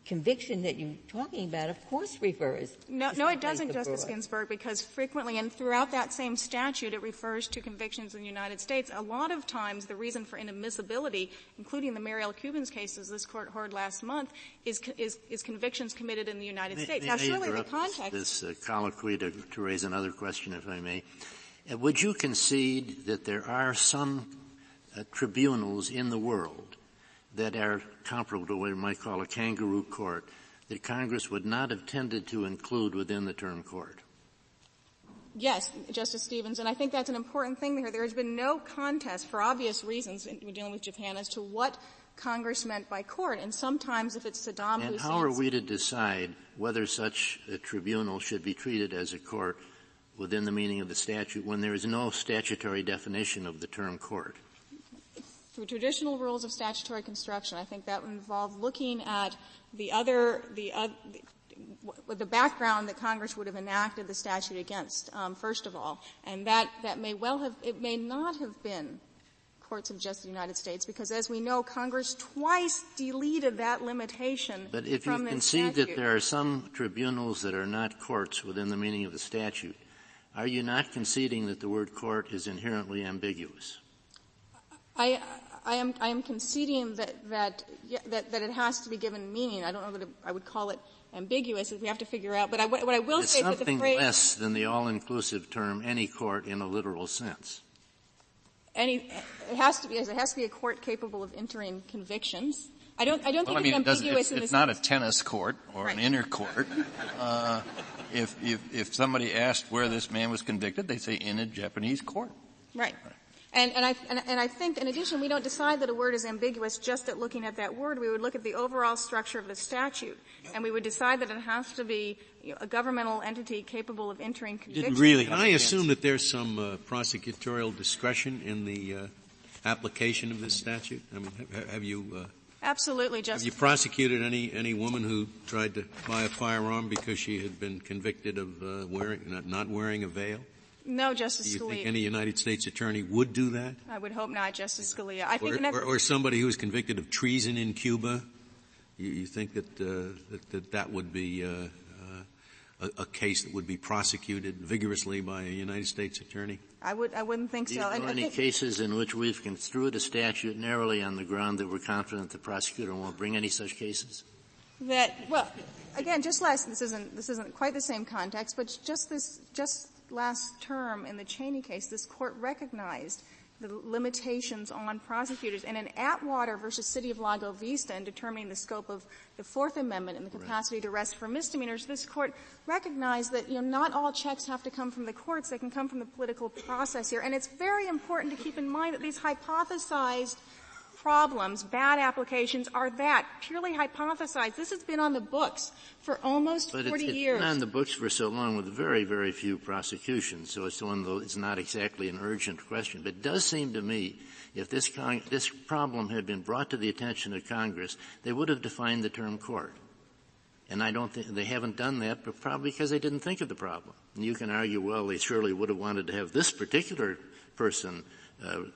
conviction that you're talking about, of course, refers No, it doesn't, Justice Ginsburg, because frequently and throughout that same statute, it refers to convictions in the United States. A lot of times, the reason for inadmissibility, including the Mariel Cubans cases this Court heard last month, is convictions committed in the United States. Now, surely the context. This colloquy to raise another question, if I may. Would you concede that there are some tribunals in the world that are comparable to what you might call a kangaroo court that Congress would not have tended to include within the term court? Yes, Justice Stevens, and I think that's an important thing here. There has been no contest, for obvious reasons, we're dealing with Japan, as to what Congress meant by court. And sometimes, if it's Saddam Hussein. And how are we to decide whether such a tribunal should be treated as a court within the meaning of the statute when there is no statutory definition of the term court? through traditional rules of statutory construction. I think that would involve looking at the background that Congress would have enacted the statute against, first of all. And that it may not have been courts of justice of the United States, because as we know, Congress twice deleted that limitation from the statute. But if you concede that there are some tribunals that are not courts within the meaning of the statute, are you not conceding that the word court is inherently ambiguous? I am conceding that it has to be given meaning. I don't know that I would call it ambiguous. We have to figure out. But what I will say is that the phrase something less than the all-inclusive term "any court" in a literal sense. It has to be a court capable of entering convictions. I don't think it's ambiguous in this. It's not a tennis court or right. an inner court. If somebody asked where this man was convicted, they say in a Japanese court. Right. And I think, in addition, we don't decide that a word is ambiguous just at looking at that word. We would look at the overall structure of the statute, and we would decide that it has to be a governmental entity capable of entering convictions. Can I assume that there's some prosecutorial discretion in the application of this statute? I mean, have you Absolutely, Justice. Have you prosecuted any woman who tried to buy a firearm because she had been convicted of not wearing a veil? No, Justice Scalia. Do you think any United States attorney would do that? I would hope not, Justice Scalia. I think or somebody who was convicted of treason in Cuba? You think that would be a case that would be prosecuted vigorously by a United States attorney? I wouldn't think so. Do you know any cases in which we've construed a statute narrowly on the ground that we're confident the prosecutor won't bring any such cases? Again, this isn't quite the same context, but just last term in the Cheney case, this court recognized the limitations on prosecutors. And in Atwater versus City of Lago Vista, in determining the scope of the Fourth Amendment and the capacity to arrest for misdemeanors, this court recognized that, not all checks have to come from the courts. They can come from the political process here. And it's very important to keep in mind that these hypothesized problems, bad applications, are purely hypothesized. This has been on the books for almost 40 years. It's been on the books for so long with very, very few prosecutions, so it's not exactly an urgent question. But it does seem to me, if this problem had been brought to the attention of Congress, they would have defined the term court. And I don't think they haven't done that, but probably because they didn't think of the problem. And you can argue, well, they surely would have wanted to have this particular person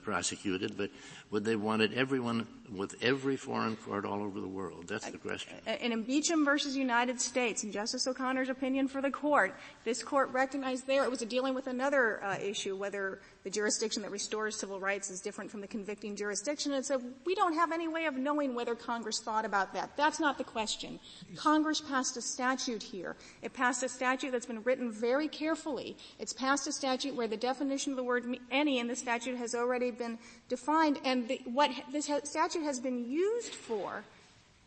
prosecuted, but would they wanted everyone with every foreign court all over the world? That's the question. And in Beecham versus United States, in Justice O'Connor's opinion for the court, this court recognized it was dealing with another issue, whether the jurisdiction that restores civil rights is different from the convicting jurisdiction. And so we don't have any way of knowing whether Congress thought about that. That's not the question. Congress passed a statute here. It passed a statute that's been written very carefully. It's passed a statute where the definition of the word any in the statute has already been defined, and what this statute has been used for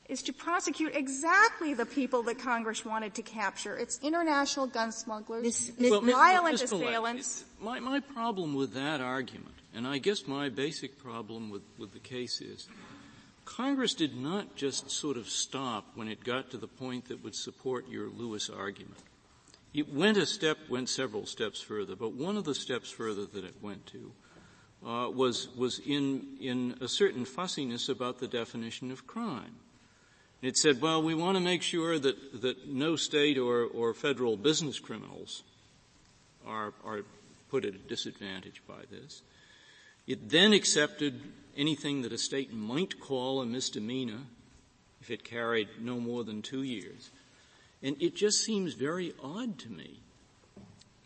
is to prosecute exactly the people that Congress wanted to capture. It's international gun smugglers, violent assailants. My problem with that argument, and I guess my basic problem with the case is, Congress did not just sort of stop when it got to the point that would support your Lewis argument. It went several steps further, but one of the steps further that it went to was in a certain fussiness about the definition of crime. It said, well, we want to make sure that no state or federal business criminals are put at a disadvantage by this. It then accepted anything that a state might call a misdemeanor if it carried no more than 2 years. And it just seems very odd to me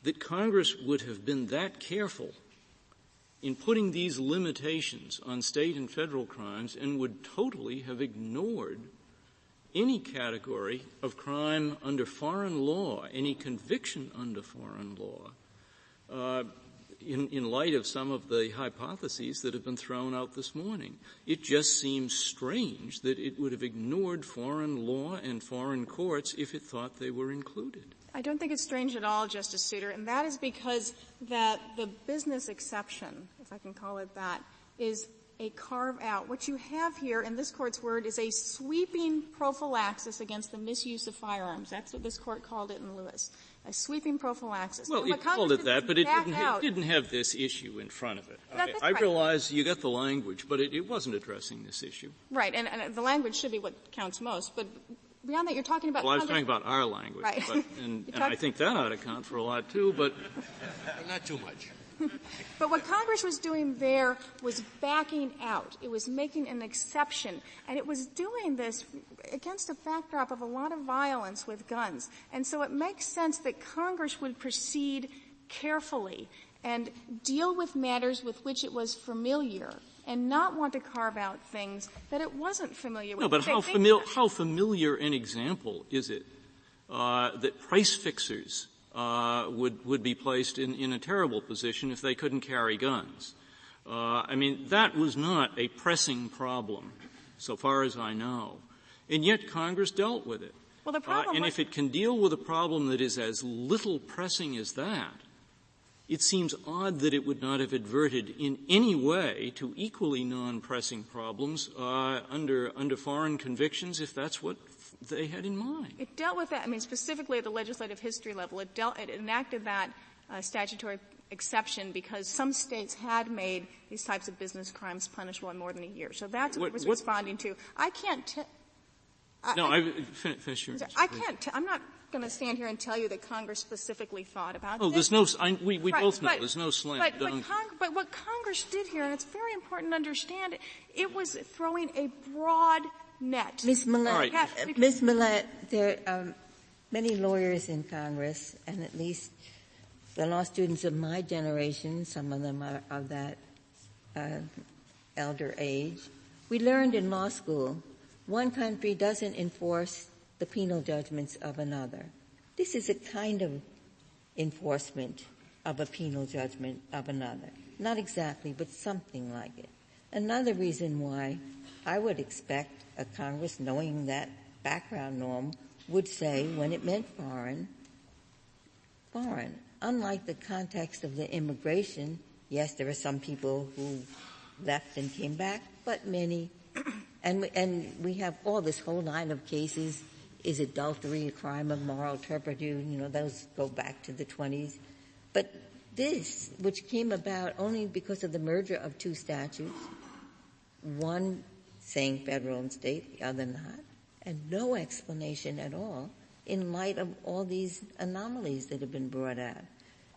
that Congress would have been that careful in putting these limitations on state and federal crimes and would totally have ignored any category of crime under foreign law, any conviction under foreign law, in light of some of the hypotheses that have been thrown out this morning. It just seems strange that it would have ignored foreign law and foreign courts if it thought they were included. I don't think it's strange at all, Justice Souter, and that is because that the business exception, if I can call it that, is a carve-out. What you have here, in this Court's word, is a sweeping prophylaxis against the misuse of firearms. That's what this Court called it in Lewis. A sweeping prophylaxis. Well, it called it that, but it didn't have this issue in front of it. I realize you got the language, but it wasn't addressing this issue. Right, and the language should be what counts most. But beyond that, you're talking about... Well, I was talking about our language. Right. But, and I think that ought to count for a lot, too, but... Not too much. But what Congress was doing there was backing out. It was making an exception. And it was doing this against a backdrop of a lot of violence with guns. And so it makes sense that Congress would proceed carefully and deal with matters with which it was familiar and not want to carve out things that it wasn't familiar with. No, but how familiar an example is it that price fixers would be placed in a terrible position if they couldn't carry guns. I mean, that was not a pressing problem, so far as I know. And yet Congress dealt with it. Well, the problem and if it can deal with a problem that is as little pressing as that, it seems odd that it would not have adverted in any way to equally non-pressing problems under foreign convictions if that's what they had in mind. It dealt with that. I mean, specifically at the legislative history level, it enacted that statutory exception because some states had made these types of business crimes punishable in more than a year. So that's what it was responding to. I can't finish yours. I'm not going to stand here and tell you that Congress specifically thought about this. There's no. We both know there's no slam dunk. But what Congress did here, and it's very important to understand, it was throwing a broad net. Ms. Millett, right. Ms. Millett, there are many lawyers in Congress, and at least the law students of my generation, some of them are of that elder age. We learned in law school, one country doesn't enforce the penal judgments of another. This is a kind of enforcement of a penal judgment of another. Not exactly, but something like it. Another reason why I would expect a Congress, knowing that background norm, would say when it meant foreign. Unlike the context of the immigration, yes, there are some people who left and came back, but many. And we have all this whole line of cases. Is adultery a crime of moral turpitude? Those go back to the 1920s. But this, which came about only because of the merger of two statutes, one saying federal and state, the other not, and no explanation at all in light of all these anomalies that have been brought out.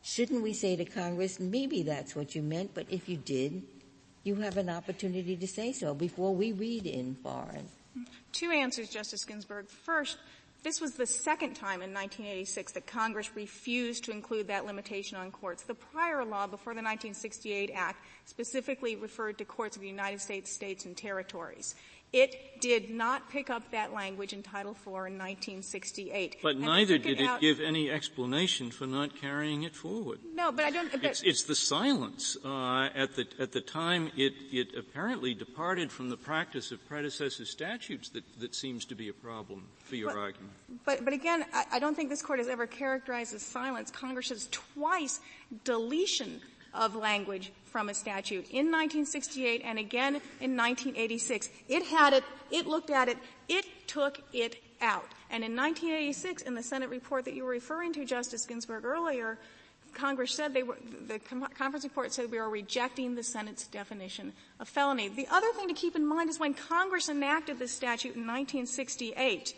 Shouldn't we say to Congress, maybe that's what you meant, but if you did, you have an opportunity to say so before we read in foreign? Two answers, Justice Ginsburg. First, this was the second time in 1986 that Congress refused to include that limitation on courts. The prior law before the 1968 Act specifically referred to courts of the United States, states, and territories. It did not pick up that language in Title IV in 1968. But neither did it give any explanation for not carrying it forward. No, but I don't. But it's the silence at the time it apparently departed from the practice of predecessor statutes that seems to be a problem for your argument. But again, I don't think this Court has ever characterized as silence Congress's twice deletion of language from a statute in 1968 and again in 1986. It had it, it looked at it, it took it out. And in 1986, in the Senate report that you were referring to, Justice Ginsburg, earlier, Congress said the conference report said we are rejecting the Senate's definition of felony. The other thing to keep in mind is when Congress enacted this statute in 1968,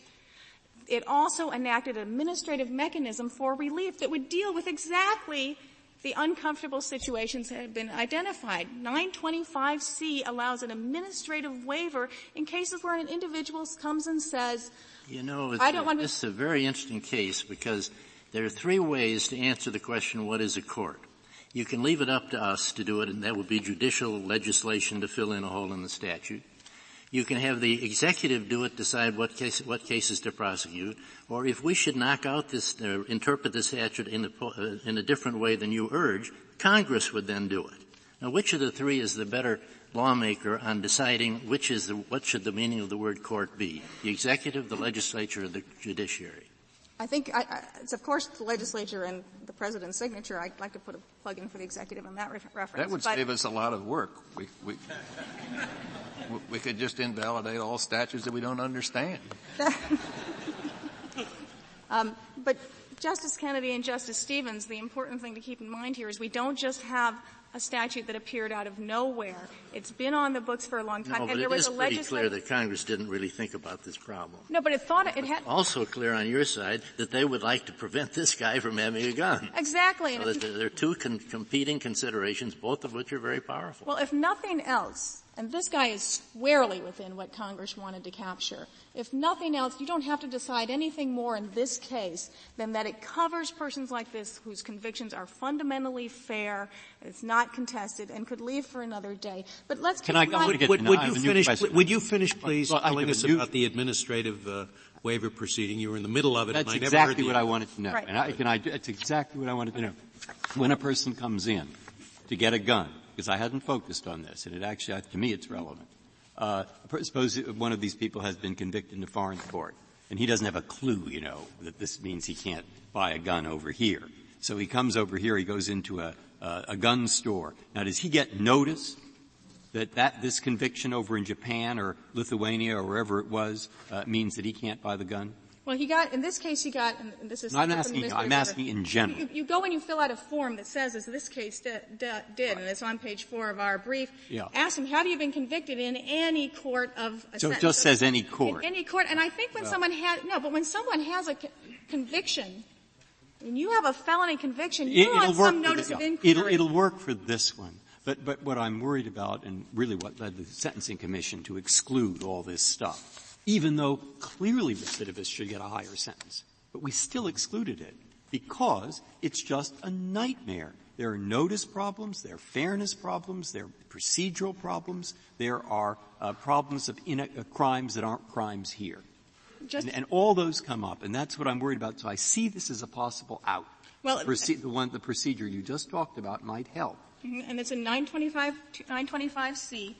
it also enacted an administrative mechanism for relief that would deal with exactly the uncomfortable situations that have been identified. 925C allows an administrative waiver in cases where an individual comes and says, this is a very interesting case because there are three ways to answer the question, what is a court? You can leave it up to us to do it, and that would be judicial legislation to fill in a hole in the statute. You can have the executive do it, decide what cases to prosecute, or if we should knock out this, interpret the statute in a different way than you urge, Congress would then do it. Now, which of the three is the better lawmaker on deciding what should the meaning of the word court be? The executive, the legislature, or the judiciary? I think it's, of course, the legislature and the president's signature. I'd like to put a plug in for the executive on that reference. That would save us a lot of work. We could just invalidate all statutes that we don't understand. But Justice Kennedy and Justice Stevens, the important thing to keep in mind here is we don't just have a statute that appeared out of nowhere. It's been on the books for a long time. No, but and there it was is pretty clear that Congress didn't really think about this problem. No, but it thought it had. Also clear on your side that they would like to prevent this guy from having a gun. Exactly. So there are two competing considerations, both of which are very powerful. Well, if nothing else, and this guy is squarely within what Congress wanted to capture, if nothing else, you don't have to decide anything more in this case than that it covers persons like this whose convictions are fundamentally fair, it's not contested, and could leave for another day. But let's keep in mind. Would you finish, please, telling us about the administrative waiver proceeding? You were in the middle of it. That's and I exactly never what I wanted to know. Right. And that's exactly what I wanted to know. When a person comes in to get a gun, because I hadn't focused on this, and it actually, to me, it's relevant. Suppose one of these people has been convicted in a foreign court, and he doesn't have a clue, that this means he can't buy a gun over here. So he comes over here, he goes into a gun store. Now, does he get notice that this conviction over in Japan or Lithuania or wherever it was means that he can't buy the gun? Well, in this case, he got, and this is. I'm asking in general. You go and you fill out a form that says, as this case did, and it's on page 4 of our brief. Yeah. Ask him, have you been convicted in any court of a So sentence? it just says any court. In any court. And I think when someone has a conviction, when you have a felony conviction, you're on some notice of inquiry. It'll work for this one. But what I'm worried about, and really what led the Sentencing Commission to exclude all this stuff, even though clearly recidivists should get a higher sentence. But we still excluded it because it's just a nightmare. There are notice problems, there are fairness problems, there are procedural problems, there are problems of crimes that aren't crimes here. And all those come up, and that's what I'm worried about. So I see this as a possible out. Well, the procedure you just talked about might help. And it's in 925C,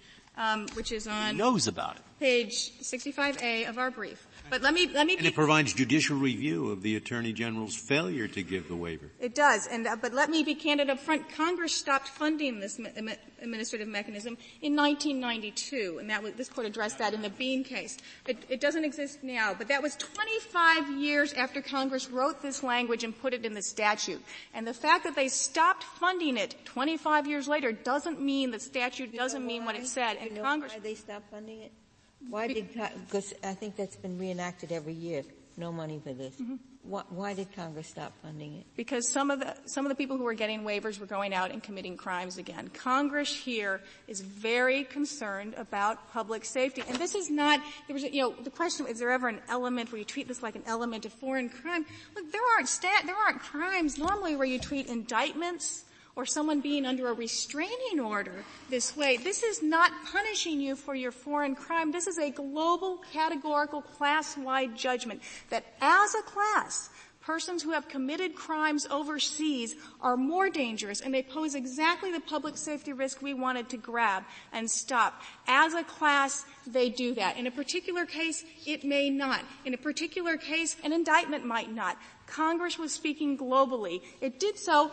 which is on He knows about it. Page 65A of our brief. But let me. And it provides judicial review of the Attorney General's failure to give the waiver. It does. But let me be candid up front. Congress stopped funding this administrative mechanism in 1992, and this court addressed that in the Bean case. It doesn't exist now, but that was 25 years after Congress wrote this language and put it in the statute. And the fact that they stopped funding it 25 years later doesn't mean the statute doesn't mean what it said. And Congress. Why they stopped funding it? Why because I think that's been reenacted every year. No money for this. Mm-hmm. Why did Congress stop funding it? Because some of the people who were getting waivers were going out and committing crimes again. Congress here is very concerned about public safety. And this is not, the question, is there ever an element where you treat this like an element of foreign crime? Look, there aren't crimes normally where you treat indictments or someone being under a restraining order this way. This is not punishing you for your foreign crime. This is a global, categorical, class-wide judgment that as a class, persons who have committed crimes overseas are more dangerous, and they pose exactly the public safety risk we wanted to grab and stop. As a class, they do that. In a particular case, it may not. In a particular case, an indictment might not. Congress was speaking globally. It did so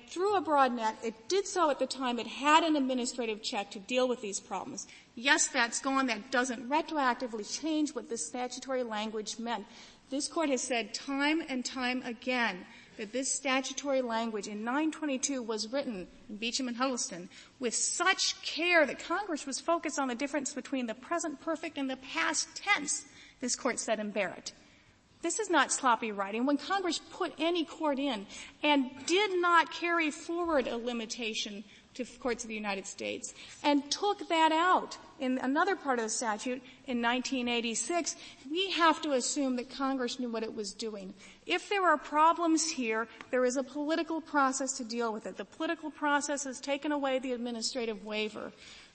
through a broad net. It did so at the time it had an administrative check to deal with these problems. Yes, that's gone. That doesn't retroactively change what the statutory language meant. This Court has said time and time again that this statutory language in 922 was written in Beecham and Huddleston with such care that Congress was focused on the difference between the present perfect and the past tense, this Court said in Barrett. This is not sloppy writing. When Congress put any court in and did not carry forward a limitation to courts of the United States and took that out in another part of the statute in 1986, we have to assume that Congress knew what it was doing. If there are problems here, there is a political process to deal with it. The political process has taken away the administrative waiver.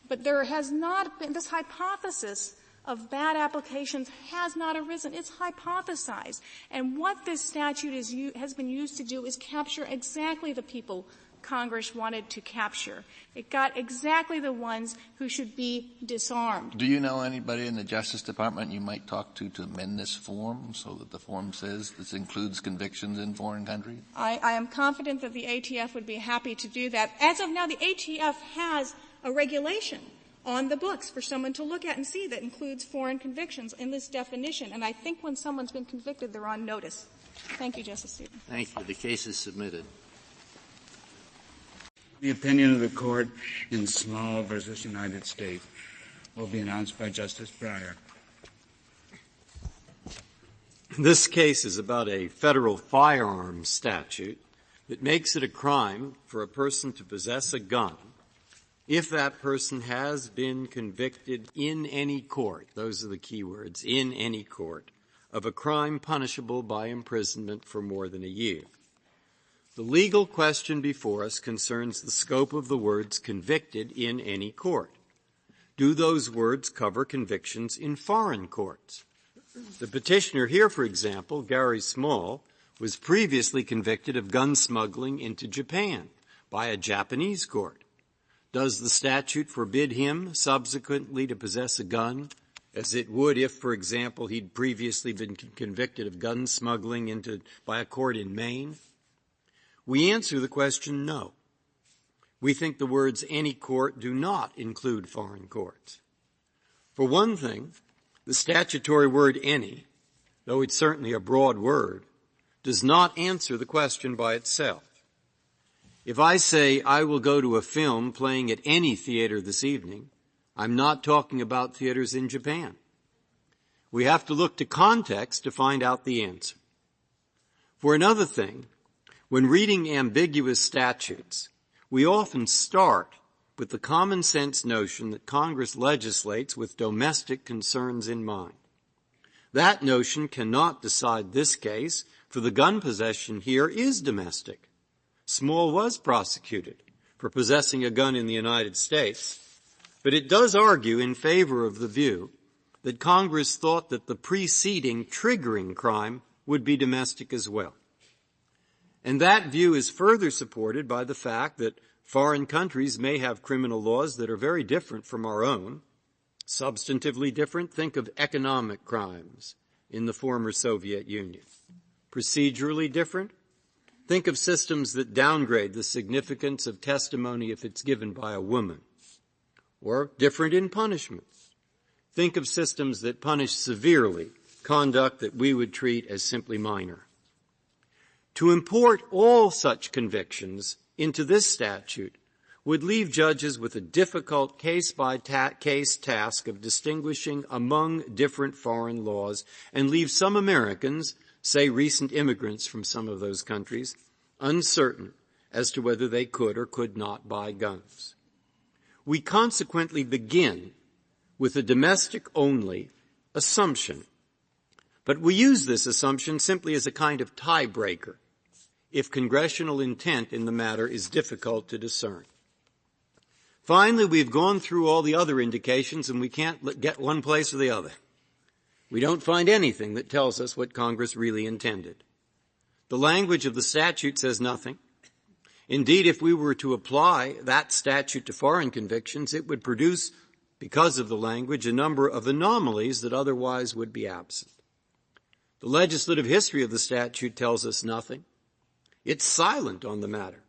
But there has not been this hypothesis of bad applications has not arisen. It's hypothesized. And what this statute has been used to do is capture exactly the people Congress wanted to capture. It got exactly the ones who should be disarmed. Do you know anybody in the Justice Department you might talk to amend this form so that the form says this includes convictions in foreign countries? I am confident that the ATF would be happy to do that. As of now, the ATF has a regulation on the books for someone to look at and see that includes foreign convictions in this definition. And I think when someone's been convicted, they're on notice. Thank you, Justice Stevens. Thank you. The case is submitted. The opinion of the Court in Small versus United States will be announced by Justice Breyer. This case is about a federal firearms statute that makes it a crime for a person to possess a gun if that person has been convicted in any court, those are the key words, in any court, of a crime punishable by imprisonment for more than a year. The legal question before us concerns the scope of the words convicted in any court. Do those words cover convictions in foreign courts? The petitioner here, for example, Gary Small, was previously convicted of gun smuggling into Japan by a Japanese court. Does the statute forbid him subsequently to possess a gun, as it would if, for example, he'd previously been convicted of gun smuggling by a court in Maine? We answer the question no. We think the words any court do not include foreign courts. For one thing, the statutory word any, though it's certainly a broad word, does not answer the question by itself. If I say I will go to a film playing at any theater this evening, I'm not talking about theaters in Japan. We have to look to context to find out the answer. For another thing, when reading ambiguous statutes, we often start with the common sense notion that Congress legislates with domestic concerns in mind. That notion cannot decide this case, for the gun possession here is domestic. Small was prosecuted for possessing a gun in the United States, but it does argue in favor of the view that Congress thought that the preceding triggering crime would be domestic as well. And that view is further supported by the fact that foreign countries may have criminal laws that are very different from our own, substantively different. Think of economic crimes in the former Soviet Union. Procedurally different. Think of systems that downgrade the significance of testimony if it's given by a woman. Or different in punishments. Think of systems that punish severely conduct that we would treat as simply minor. To import all such convictions into this statute would leave judges with a difficult case-by-case task of distinguishing among different foreign laws and leave some Americans, say recent immigrants from some of those countries, uncertain as to whether they could or could not buy guns. We consequently begin with a domestic-only assumption, but we use this assumption simply as a kind of tiebreaker if congressional intent in the matter is difficult to discern. Finally, we've gone through all the other indications and we can't get one place or the other. We don't find anything that tells us what Congress really intended. The language of the statute says nothing. Indeed, if we were to apply that statute to foreign convictions, it would produce, because of the language, a number of anomalies that otherwise would be absent. The legislative history of the statute tells us nothing. It's silent on the matter.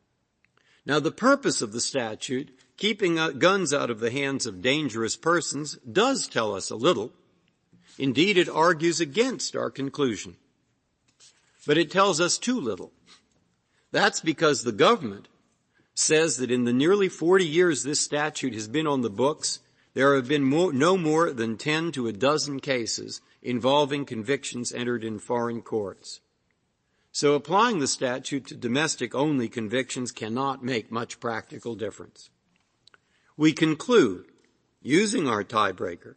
Now, the purpose of the statute, keeping guns out of the hands of dangerous persons, does tell us a little. Indeed, it argues against our conclusion. But it tells us too little. That's because the government says that in the nearly 40 years this statute has been on the books, there have been no more than 10 to a dozen cases involving convictions entered in foreign courts. So applying the statute to domestic-only convictions cannot make much practical difference. We conclude, using our tiebreaker,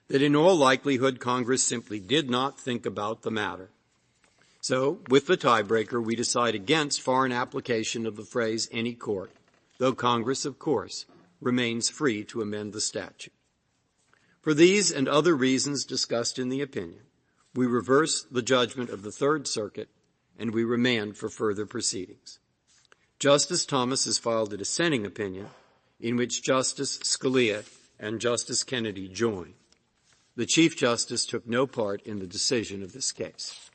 that in all likelihood Congress simply did not think about the matter. So, with the tiebreaker, we decide against foreign application of the phrase any court, though Congress, of course, remains free to amend the statute. For these and other reasons discussed in the opinion, we reverse the judgment of the Third Circuit and we remand for further proceedings. Justice Thomas has filed a dissenting opinion in which Justice Scalia and Justice Kennedy join. The Chief Justice took no part in the decision of this case.